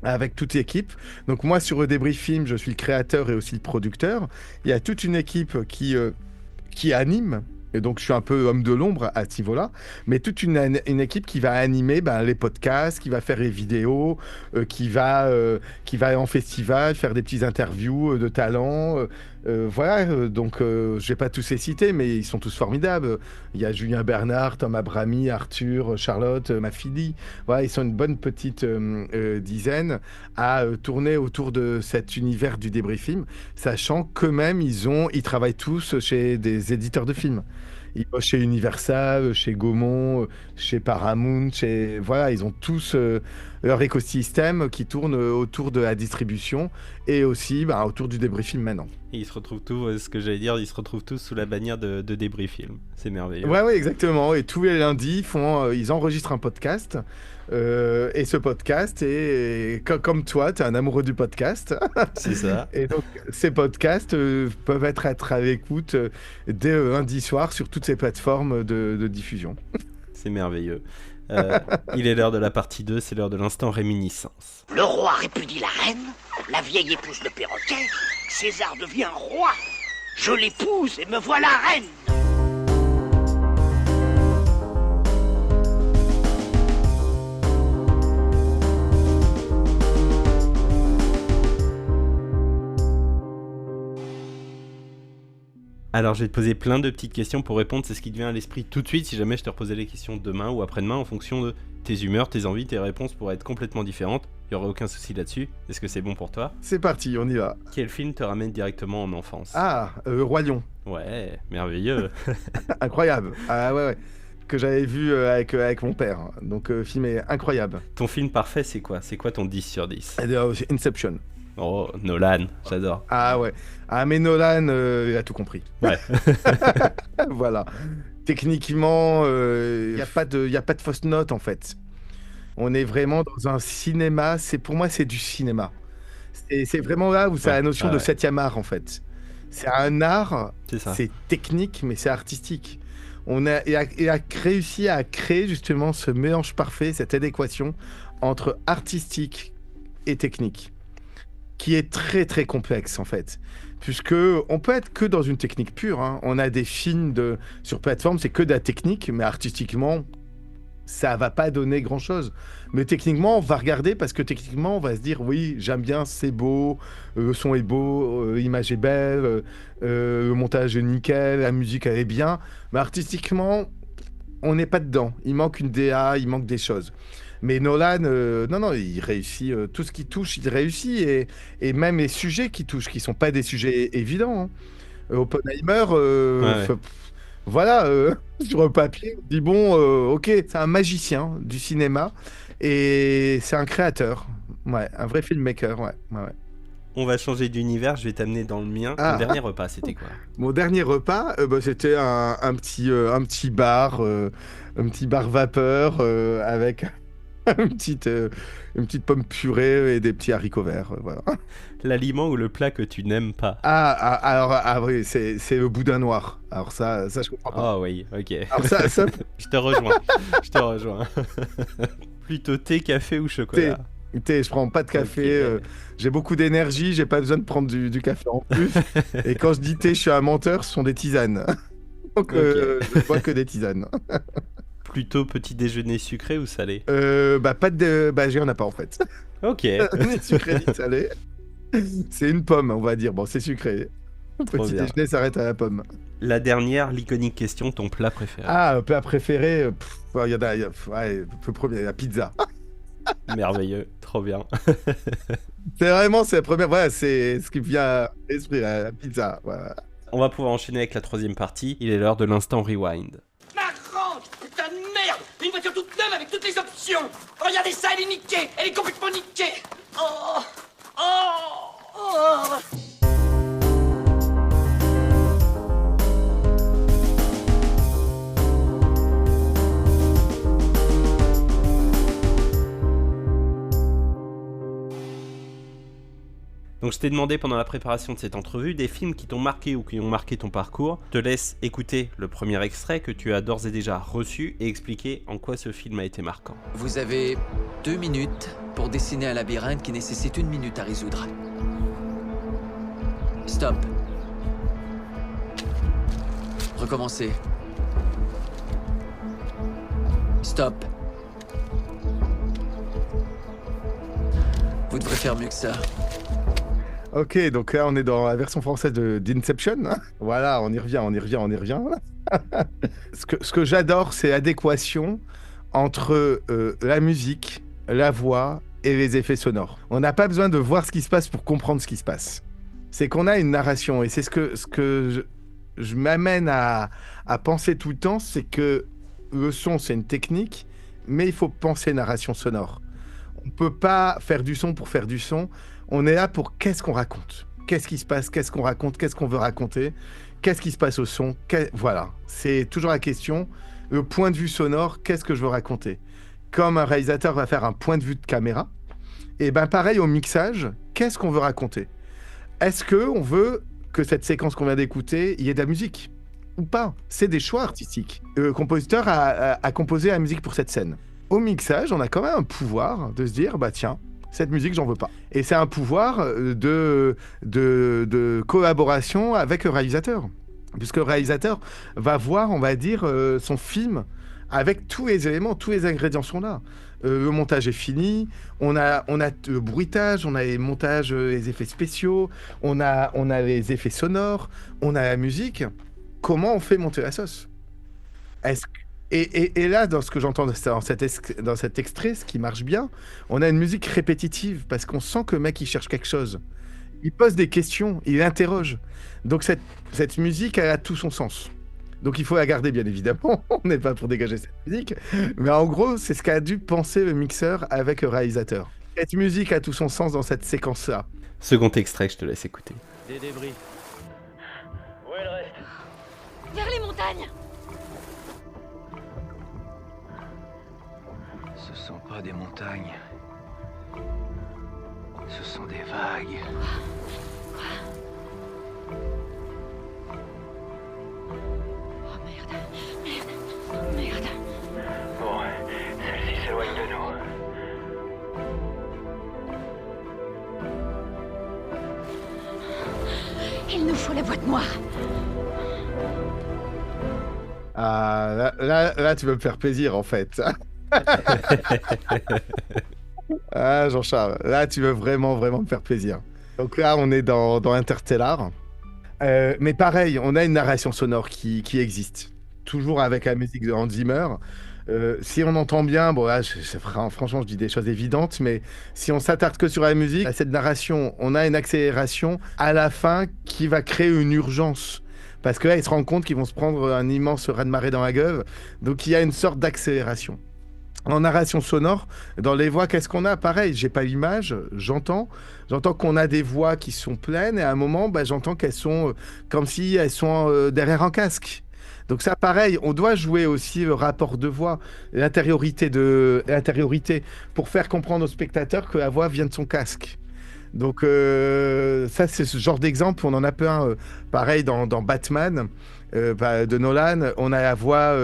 avec toute l'équipe. Donc moi, sur le Débrief Film, je suis le créateur et aussi le producteur. Il y a toute une équipe qui anime. Et donc, je suis un peu homme de l'ombre à ce niveau-là. Mais toute une équipe qui va animer les podcasts, qui va faire les vidéos, qui va en festival, faire des petites interviews de talents. Donc, je ne vais pas tous les citer, mais ils sont tous formidables. Il y a Julien Bernard, Thomas Bramy, Arthur, Charlotte, Mafili. Voilà, ils sont une bonne petite dizaine à tourner autour de cet univers du Débrief Film, sachant qu'eux-mêmes, ils travaillent tous chez des éditeurs de films. Ils bossent chez Universal, chez Gaumont, chez Paramount, ils ont tous leur écosystème qui tourne autour de la distribution et aussi autour du Débrief Film maintenant. Et ils se retrouvent tous, ce que j'allais dire, ils se retrouvent tous sous la bannière de Débrief Film. C'est merveilleux. Ouais, exactement. Et tous les lundis, ils enregistrent un podcast. Et ce podcast est comme toi, tu es un amoureux du podcast. C'est ça. Et donc, ces podcasts peuvent être à l'écoute dès lundi soir sur toutes ces plateformes de diffusion. C'est merveilleux. Il est l'heure de la partie 2, c'est l'heure de l'instant réminiscence. Le roi répudie la reine, la vieille épouse le perroquet, César devient roi. Je l'épouse et me voilà reine. Alors je vais te poser plein de petites questions pour répondre, c'est ce qui te vient à l'esprit tout de suite. Si jamais je te reposais les questions demain ou après-demain, en fonction de tes humeurs, tes envies, tes réponses pourraient être complètement différentes. Il n'y aurait aucun souci là-dessus. Est-ce que c'est bon pour toi ? C'est parti, on y va. Quel film te ramène directement en enfance ? Roi Lion. Ouais, merveilleux. Incroyable. Ouais. Que j'avais vu avec mon père. Donc le film est incroyable. Ton film parfait, c'est quoi ? C'est quoi ton 10 sur 10 ? Inception. Oh, Nolan, j'adore. Ah ouais. Mais Nolan, il a tout compris. Ouais. Voilà. Techniquement, il n'y a pas de fausse note en fait. On est vraiment dans un cinéma. Pour moi, c'est du cinéma. C'est vraiment là où c'est la notion de 7e art en fait. C'est un art, c'est technique, mais c'est artistique. Il a réussi à créer justement ce mélange parfait, cette adéquation entre artistique et technique, qui est très très complexe en fait, puisque on peut être que dans une technique pure. On a des films sur plateforme, c'est que de la technique, mais artistiquement, ça va pas donner grand-chose. Mais techniquement, on va regarder parce que techniquement, on va se dire oui, j'aime bien, c'est beau, le son est beau, l'image est belle, le montage est nickel, la musique elle est bien. Mais artistiquement, on n'est pas dedans. Il manque une DA, il manque des choses. Mais Nolan, non, il réussit. Tout ce qu'il touche, il réussit. Et même les sujets qu'il touche, qui sont pas des sujets évidents. Hein. Oppenheimer, voilà, sur le papier, on dit bon, ok, c'est un magicien du cinéma et c'est un créateur, ouais, un vrai filmmaker, ouais. On va changer d'univers, je vais t'amener dans le mien. Ton dernier repas, c'était quoi? Mon dernier repas, c'était un petit bar vapeur avec une petite pomme purée et des petits haricots verts, voilà. L'aliment ou le plat que tu n'aimes pas? Alors oui, c'est le boudin noir. Alors ça je comprends pas. Ah oui, ok. Alors ça... je te rejoins. Plutôt thé, café ou chocolat? Thé, je prends pas de café. Okay. J'ai beaucoup d'énergie, j'ai pas besoin de prendre du café en plus. Et quand je dis thé, je suis un menteur, ce sont des tisanes. Donc je bois que des tisanes. Plutôt petit déjeuner sucré ou salé? J'en ai pas en fait. Ok. Ni sucré ni salé. C'est une pomme, on va dire. Bon, c'est sucré. Petit déjeuner s'arrête à la pomme. La dernière, l'iconique question, ton plat préféré? Un plat préféré, il y a le premier, la pizza. Merveilleux, trop bien. C'est la première, voilà, c'est ce qui me vient à l'esprit, la pizza. Voilà. On va pouvoir enchaîner avec la troisième partie. Il est l'heure de l'instant rewind. Marrante, putain de merde! Une voiture toute neuve avec toutes les options! Regardez ça, elle est niquée! Elle est complètement niquée! Oh! Donc je t'ai demandé pendant la préparation de cette entrevue des films qui t'ont marqué ou qui ont marqué ton parcours. Je te laisse écouter le premier extrait que tu as d'ores et déjà reçu et expliquer en quoi ce film a été marquant. Vous avez 2 minutes pour dessiner un labyrinthe qui nécessite 1 minute à résoudre. Stop. Recommencez. Stop. Vous devrez faire mieux que ça. Ok, donc là on est dans la version française d'Inception. Voilà, on y revient. Ce que j'adore, c'est l'adéquation entre la musique, la voix et les effets sonores. On n'a pas besoin de voir ce qui se passe pour comprendre ce qui se passe. C'est qu'on a une narration, et c'est ce que je m'amène à penser tout le temps, c'est que le son, c'est une technique, mais il faut penser narration sonore. On peut pas faire du son pour faire du son. On est là pour qu'est-ce qu'on raconte, qu'est-ce qui se passe, qu'est-ce qu'on raconte, qu'est-ce qu'on veut raconter, qu'est-ce qui se passe au son, voilà. C'est toujours la question, le point de vue sonore, qu'est-ce que je veux raconter. Comme un réalisateur va faire un point de vue de caméra, et ben pareil au mixage, qu'est-ce qu'on veut raconter. Est-ce qu'on veut que cette séquence qu'on vient d'écouter, il y ait de la musique ou pas? C'est des choix artistiques. Le compositeur a composé la musique pour cette scène. Au mixage, on a quand même un pouvoir de se dire, bah tiens, cette musique, j'en veux pas. Et c'est un pouvoir de collaboration avec le réalisateur. Puisque le réalisateur va voir, on va dire, son film avec tous les éléments, tous les ingrédients sont là. Le montage est fini, on a le bruitage, on a les montages, les effets spéciaux, on a les effets sonores, on a la musique. Comment on fait monter la sauce? Et là, dans ce que j'entends dans cet extrait, ce qui marche bien, on a une musique répétitive, parce qu'on sent que le mec, il cherche quelque chose. Il pose des questions, il interroge. Donc cette musique, elle a tout son sens. Donc il faut la garder, bien évidemment. On n'est pas pour dégager cette musique. Mais en gros, c'est ce qu'a dû penser le mixeur avec le réalisateur. Cette musique a tout son sens dans cette séquence-là. Second extrait, je te laisse écouter. Des débris. Où est le reste? Vers les montagnes. Ce sont pas des montagnes. Ce sont des vagues. Oh merde. Bon, celle-ci s'éloigne de nous. Il nous faut la boîte noire. Ah, là, tu veux me faire plaisir, en fait. Ah, Jean-Charles, là, tu veux vraiment me faire plaisir. Donc là, on est dans Interstellar. Mais pareil, on a une narration sonore qui existe. Toujours avec la musique de Hans Zimmer. Si on entend bien, bon là, franchement, je dis des choses évidentes, mais si on s'attarde que sur la musique, à cette narration, on a une accélération à la fin qui va créer une urgence. Parce que là, ils se rendent compte qu'ils vont se prendre un immense raz-de-marée dans la gueule. Donc, il y a une sorte d'accélération. En narration sonore, dans les voix, qu'est-ce qu'on a? Pareil, j'ai pas l'image, j'entends qu'on a des voix qui sont pleines, et à un moment, j'entends qu'elles sont comme si elles sont derrière un casque. Donc ça, pareil, on doit jouer aussi le rapport de voix, l'intériorité, pour faire comprendre aux spectateurs que la voix vient de son casque. Donc ça, c'est ce genre d'exemple, on en a plein. Pareil, dans Batman, de Nolan, on a la voix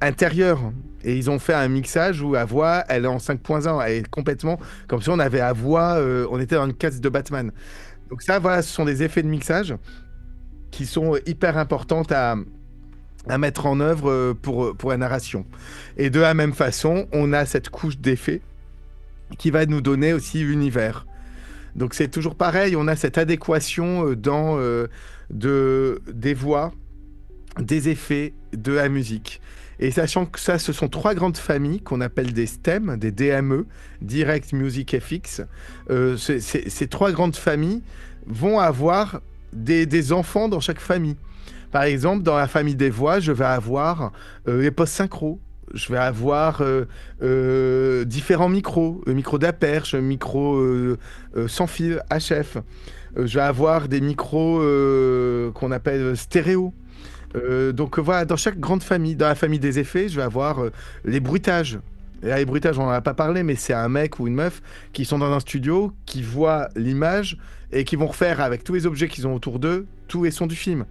intérieure. Et ils ont fait un mixage où la voix, elle est en 5.1. Elle est complètement comme si on avait la voix, on était dans une case de Batman. Donc ça, voilà, ce sont des effets de mixage qui sont hyper importants à mettre en œuvre pour la narration. Et de la même façon, on a cette couche d'effets qui va nous donner aussi l'univers. Donc c'est toujours pareil, on a cette adéquation des voix, des effets, de la musique. Et sachant que ça, ce sont 3 grandes familles qu'on appelle des STEM, des DME, Direct Music FX. Ces 3 grandes familles vont avoir des enfants dans chaque famille. Par exemple, dans la famille des voix, je vais avoir les post-synchro. Je vais avoir différents micros, micro d'Aperche, micro sans fil, HF. Je vais avoir des micros qu'on appelle stéréo. Donc voilà, dans chaque grande famille, dans la famille des effets, je vais avoir les bruitages. Et là, les bruitages, on n'en a pas parlé, mais c'est un mec ou une meuf qui sont dans un studio, qui voient l'image et qui vont refaire avec tous les objets qu'ils ont autour d'eux, tous les sons du film.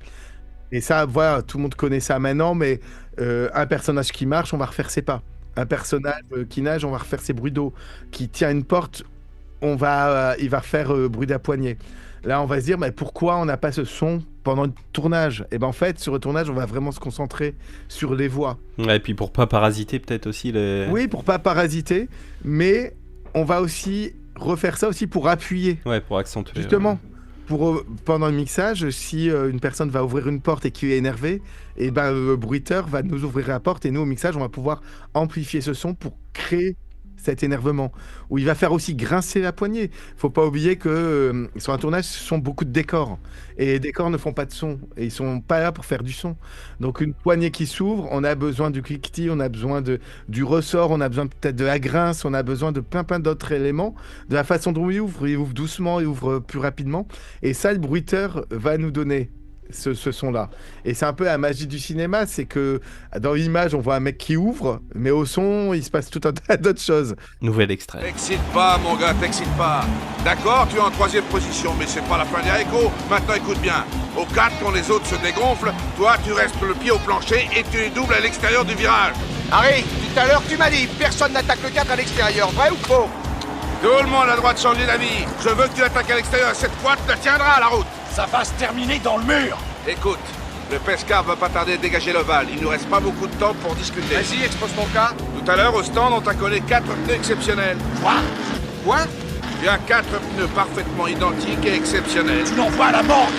Et ça, voilà, tout le monde connaît ça maintenant, mais un personnage qui marche, on va refaire ses pas. Un personnage qui nage, on va refaire ses bruits d'eau. Qui tient une porte, il va faire bruit d'appoignée. Là, on va se dire, mais pourquoi on n'a pas ce son pendant le tournage? Et en fait, sur le tournage, on va vraiment se concentrer sur les voix. Ouais, et puis pour pas parasiter peut-être aussi les... Oui, pour pas parasiter, mais on va aussi refaire ça aussi pour appuyer. Ouais, pour accentuer. Justement. Pendant le mixage, si une personne va ouvrir une porte et qui est énervée, et le bruiteur va nous ouvrir la porte et nous, au mixage, on va pouvoir amplifier ce son pour créer cet énervement. Où il va faire aussi grincer la poignée. Faut pas oublier que sur un tournage, ce sont beaucoup de décors. Et les décors ne font pas de son. Et ils sont pas là pour faire du son. Donc une poignée qui s'ouvre, on a besoin du cliquetis, on a besoin du ressort, on a besoin peut-être de la grince, on a besoin de plein d'autres éléments. De la façon dont il ouvre doucement, il ouvre plus rapidement. Et ça, le bruiteur va nous donner ce son-là. Et c'est un peu la magie du cinéma, c'est que dans l'image, on voit un mec qui ouvre, mais au son, il se passe tout un tas d'autres choses. Nouvel extrait. T'excite pas, mon gars, t'excite pas. D'accord, tu es en 3e position, mais c'est pas la fin des haricots. Maintenant, écoute bien. Au 4, quand les autres se dégonflent, toi, tu restes le pied au plancher et tu les doubles à l'extérieur du virage. Harry, tout à l'heure, tu m'as dit, personne n'attaque le 4 à l'extérieur, vrai ou faux? Tout le monde a le droit de changer d'avis. Je veux que tu attaques à l'extérieur. Cette fois, tu te tiendras à la route. Ça va se terminer dans le mur. Écoute, le Pescar va pas tarder à dégager l'ovale. Il nous reste pas beaucoup de temps pour discuter. Vas-y, expose ton cas. Tout à l'heure, au stand, on t'a collé 4 pneus exceptionnels. Quoi? Bien 4 pneus parfaitement identiques et exceptionnels. Tu l'envoies à la morgue.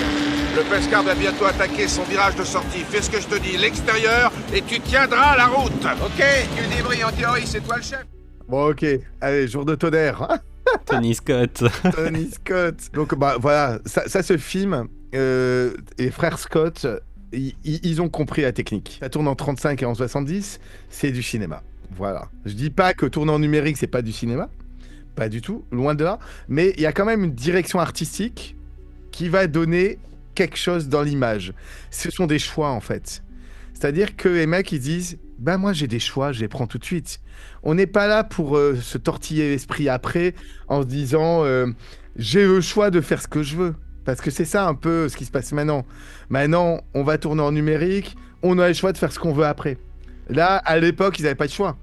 Le Pescar va bientôt attaquer son virage de sortie. Fais ce que je te dis, l'extérieur, et tu tiendras à la route. Ok, tu débrouilles en théorie, c'est toi le chef. Bon, ok. Allez, jour de tonnerre. Tony Scott. Tony Scott. Donc, voilà, ça se filme. Et frère Scott, ils ont compris la technique. Ça tourne en 35 et en 70, c'est du cinéma. Voilà. Je dis pas que tourner en numérique, c'est pas du cinéma. Pas du tout, loin de là. Mais il y a quand même une direction artistique qui va donner quelque chose dans l'image. Ce sont des choix, en fait. C'est-à-dire que les mecs, ils disent, moi j'ai des choix, je les prends tout de suite. On n'est pas là pour se tortiller l'esprit après en se disant, j'ai le choix de faire ce que je veux. Parce que c'est ça un peu ce qui se passe maintenant. Maintenant, on va tourner en numérique, on a le choix de faire ce qu'on veut après. Là, à l'époque, ils n'avaient pas de choix.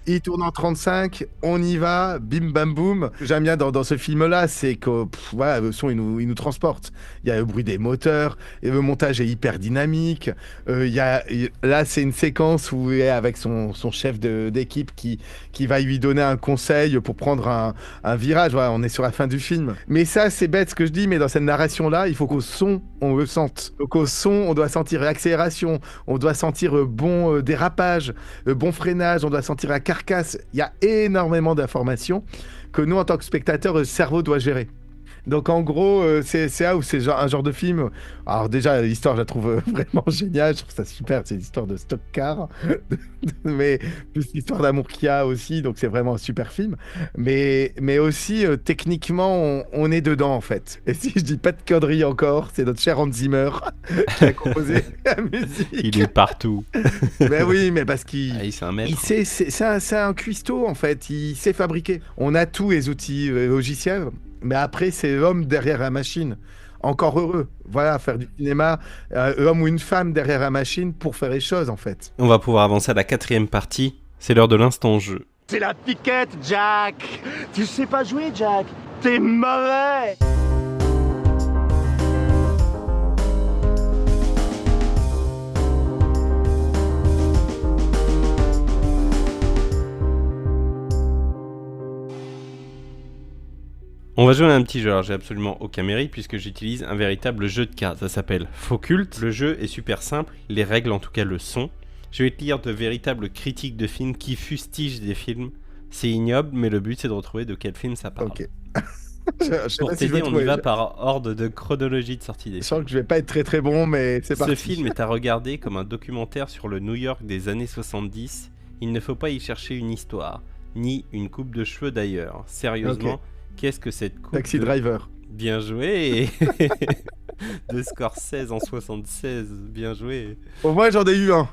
il tourne en 35, on y va, bim bam boum. Ce que j'aime bien dans ce film-là, c'est que voilà, le son, il nous transporte. Il y a le bruit des moteurs, et le montage est hyper dynamique. Là, c'est une séquence où il est avec son chef d'équipe qui va lui donner un conseil pour prendre un virage. Voilà, on est sur la fin du film. Mais ça, c'est bête ce que je dis, mais dans cette narration-là, il faut qu'au son, on le sente. Donc au son, on doit sentir l'accélération, on doit sentir bon dérapage, bon freinage, on doit sentir la carcasse. Il y a énormément d'informations que nous, en tant que spectateurs, le cerveau doit gérer. Donc en gros, c'est là où c'est un genre de film. Alors déjà, l'histoire, je la trouve vraiment géniale. Je trouve ça super. C'est l'histoire de stock car, mais plus l'histoire d'amour qu'il y a aussi. Donc c'est vraiment un super film. Mais aussi techniquement, on est dedans en fait. Et si je dis pas de conneries encore, c'est notre cher Hans Zimmer qui a composé la musique. Il est partout. Ben oui, mais parce qu'il c'est un maître. C'est un cuistot en fait. Il sait fabriquer. On a tous les outils logiciels. Mais après, c'est l'homme derrière la machine. Encore heureux. Voilà, faire du cinéma, l'homme ou une femme derrière la machine pour faire les choses, en fait. On va pouvoir avancer à la 4e partie. C'est l'heure de l'instant jeu. C'est la piquette, Jack. Tu sais pas jouer, Jack. T'es mauvais. On va jouer à un petit jeu, alors j'ai absolument aucun mérite puisque j'utilise un véritable jeu de cartes. Ça s'appelle Focult. Le jeu est super simple, les règles en tout cas le sont. Je vais te lire de véritables critiques de films qui fustigent des films. C'est ignoble, mais le but c'est de retrouver de quel film ça parle. Ok. Pour t'aider, on y va par ordre de chronologie de sortie des films. Je sens que je vais pas être très très bon, mais c'est parti. Ce film est à regarder comme un documentaire sur le New York des années 70. Il ne faut pas y chercher une histoire, ni une coupe de cheveux d'ailleurs. Sérieusement. Okay. Qu'est-ce que cette coupe Taxi Driver. Bien joué. De Scorsese en 76. Bien joué. Au moins j'en ai eu un.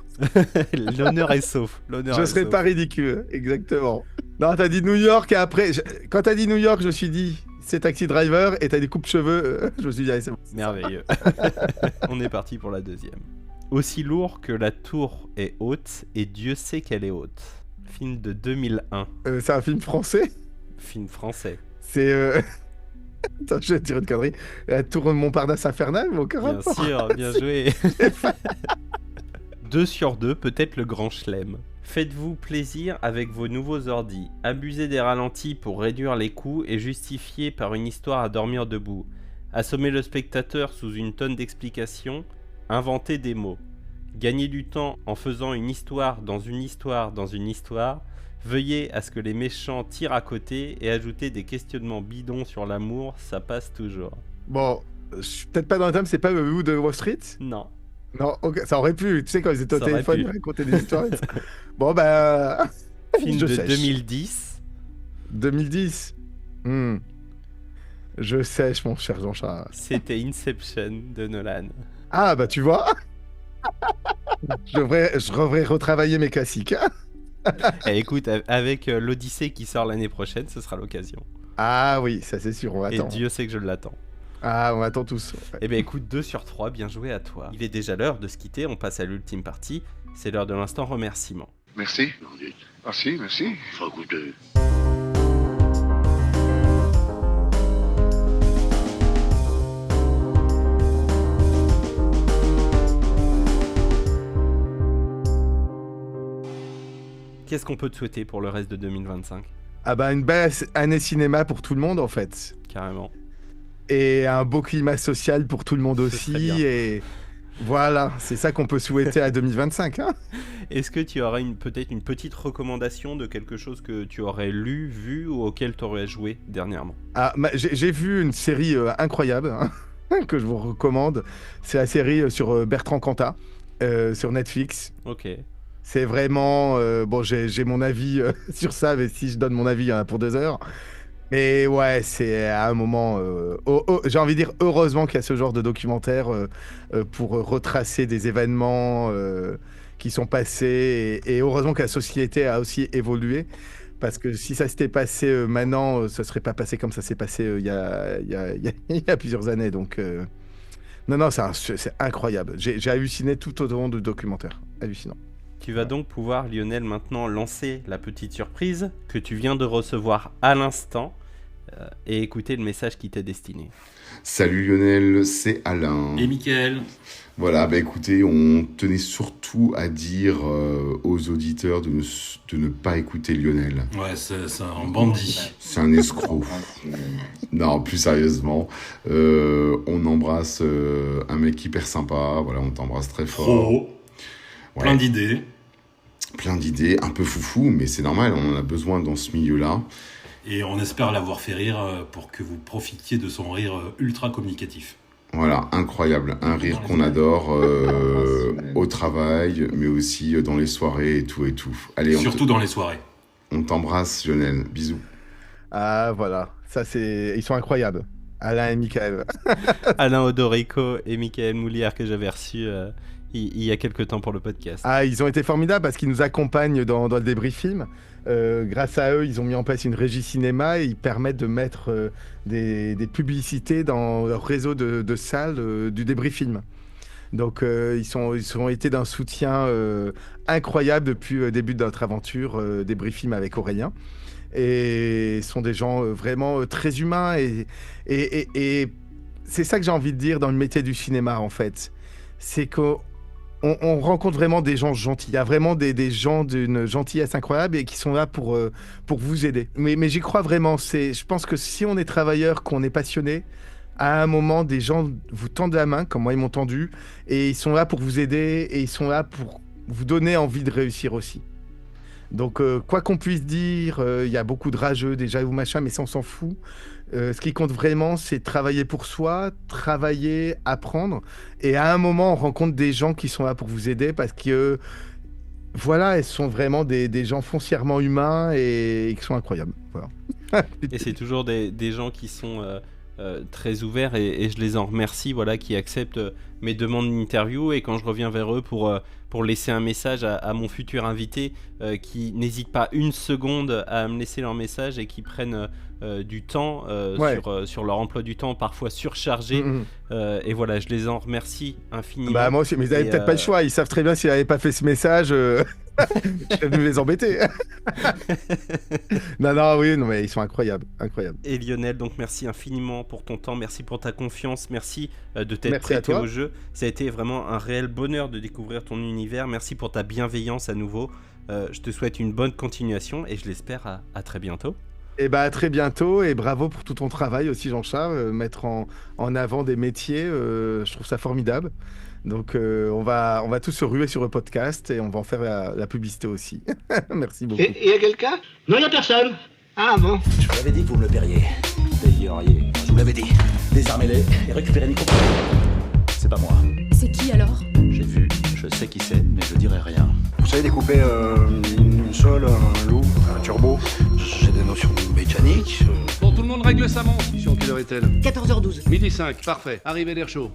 L'honneur est sauf. Je serais pas ridicule, exactement. Non, t'as dit New York et après, quand t'as dit New York, je me suis dit c'est Taxi Driver et t'as des coupes cheveux. Je me suis dit allez, c'est bon. Merveilleux. On est parti pour la deuxième. Aussi lourd que la tour est haute et Dieu sait qu'elle est haute. Film de 2001. C'est un film français. Film français. C'est Attends, je vais te dire une connerie. La tour Montparnasse infernale, mon cœur. Bien sûr, bien joué. 2 sur 2, peut-être le grand chelem. Faites-vous plaisir avec vos nouveaux ordis. Abusez des ralentis pour réduire les coûts et justifiez par une histoire à dormir debout. Assommez le spectateur sous une tonne d'explications. Inventez des mots. Gagnez du temps en faisant une histoire dans une histoire dans une histoire. Veuillez à ce que les méchants tirent à côté et ajoutez des questionnements bidons sur l'amour, ça passe toujours. Bon, je suis peut-être pas dans le thème, c'est pas le Loup de Wall Street ? Non. Non, ok, ça aurait pu. Tu sais, quand ils étaient au téléphone, ils racontaient des histoires. Bon, bah... Film de 2010. 2010 Je sèche, mon cher Jean-Charles. C'était Inception de Nolan. Ah, bah tu vois. Je devrais retravailler mes classiques. Eh, écoute, avec l'Odyssée qui sort l'année prochaine, ce sera l'occasion. Ah oui, ça c'est sûr, on va attendre. Et Dieu sait que je l'attends. Ah, on attend tous. Ouais. Eh bien écoute, 2 sur 3, bien joué à toi. Il est déjà l'heure de se quitter, on passe à l'ultime partie. C'est l'heure de l'instant remerciement. Merci. Merci, merci. Faut goûter. Qu'est-ce qu'on peut te souhaiter pour le reste de 2025 ? Ah bah une belle année cinéma pour tout le monde en fait. Carrément. Et un beau climat social pour tout le monde aussi. Et voilà, c'est ça qu'on peut souhaiter à 2025. Hein. Est-ce que tu aurais peut-être une petite recommandation de quelque chose que tu aurais lu, vu ou auquel tu aurais joué dernièrement ? Ah, j'ai vu une série incroyable hein, que je vous recommande. C'est la série sur Bertrand Cantat sur Netflix. Ok. C'est vraiment... bon, j'ai mon avis sur ça, mais si je donne mon avis, il y en a pour 2 heures. Mais ouais, c'est à un moment... j'ai envie de dire, heureusement qu'il y a ce genre de documentaire pour retracer des événements qui sont passés. Et heureusement que la société a aussi évolué. Parce que si ça s'était passé maintenant, ça ne serait pas passé comme ça s'est passé il y a plusieurs années. Donc... Non, c'est incroyable. J'ai halluciné tout au long du documentaire. Hallucinant. Tu vas donc pouvoir, Lionel, maintenant lancer la petite surprise que tu viens de recevoir à l'instant et écouter le message qui t'est destiné. Salut Lionel, c'est Alain. Et Mickaël. Voilà, écoutez, on tenait surtout à dire aux auditeurs de ne pas écouter Lionel. Ouais, c'est un bandit. C'est un escroc. Non, plus sérieusement, on embrasse un mec hyper sympa, voilà, on t'embrasse très fort. Ouais. Plein d'idées. Plein d'idées, un peu foufou, mais c'est normal, on en a besoin dans ce milieu-là. Et on espère l'avoir fait rire pour que vous profitiez de son rire ultra communicatif. Voilà, incroyable. Un rire qu'on adore au travail, mais aussi dans les soirées et tout et tout. Allez, surtout dans les soirées. On t'embrasse, Lionel. Bisous. Ah, voilà. Ça, ils sont incroyables. Alain et Mickaël. Alain Odorico et Mickaël Moulière que j'avais reçus il y a quelques temps pour le podcast. Ah, ils ont été formidables parce qu'ils nous accompagnent dans le débrief film. Grâce à eux, ils ont mis en place une régie cinéma et ils permettent de mettre des publicités dans leur réseau de salles du débrief film. Donc ils ont été d'un soutien incroyable depuis le début de notre aventure débrief film avec Aurélien. Et sont des gens vraiment très humains et c'est ça que j'ai envie de dire dans le métier du cinéma en fait. C'est qu'on rencontre vraiment des gens gentils. Il y a vraiment des gens d'une gentillesse incroyable et qui sont là pour vous aider. Mais j'y crois vraiment. Je pense que si on est travailleur, qu'on est passionné, à un moment, des gens vous tendent la main, comme moi, ils m'ont tendu, et ils sont là pour vous aider et ils sont là pour vous donner envie de réussir aussi. Donc, quoi qu'on puisse dire, il y a beaucoup de rageux, des jaloux, machin, mais ça, on s'en fout. Ce qui compte vraiment, c'est travailler pour soi, travailler, apprendre. Et à un moment, on rencontre des gens qui sont là pour vous aider parce que, voilà, elles sont vraiment des gens foncièrement humains et qui sont incroyables. Voilà. Et c'est toujours des gens qui sont très ouverts et je les en remercie, voilà, qui acceptent mes demandes d'interview. Et quand je reviens vers eux pour laisser un message à mon futur invité, qui n'hésitent pas une seconde à me laisser leur message et qui prennent du temps sur leur emploi du temps parfois surchargé. Et voilà, je les en remercie infiniment. Bah moi aussi, mais ils n'avaient peut-être pas le choix. Ils savent très bien s'ils n'avaient pas fait ce message, je serais venu les embêter. non, mais ils sont incroyables. Et Lionel, donc merci infiniment pour ton temps, merci pour ta confiance, merci de t'être prêté au jeu. Ça a été vraiment un réel bonheur de découvrir ton univers. Merci pour ta bienveillance à nouveau. Je te souhaite une bonne continuation et je l'espère à très bientôt. Et à très bientôt et bravo pour tout ton travail aussi, Jean-Charles. Mettre en avant des métiers, je trouve ça formidable. Donc on va tous se ruer sur le podcast et on va en faire la publicité aussi. Merci beaucoup. Et y a quelqu'un? Non, y a personne. Ah bon? Je vous l'avais dit que vous me le paieriez. Payeriez. Je vous l'avais dit. Désarmez-les et récupérez Nico. C'est pas moi. C'est qui alors? J'ai vu, je sais qui c'est, mais je dirai rien. Vous savez découper une sole, un loup, un turbo? J'ai des notions mécaniques. Bon, tout le monde règle sa montre. Mission, quelle heure est-elle? 14h12. Midi 5, parfait. Arrivée d'air chaud.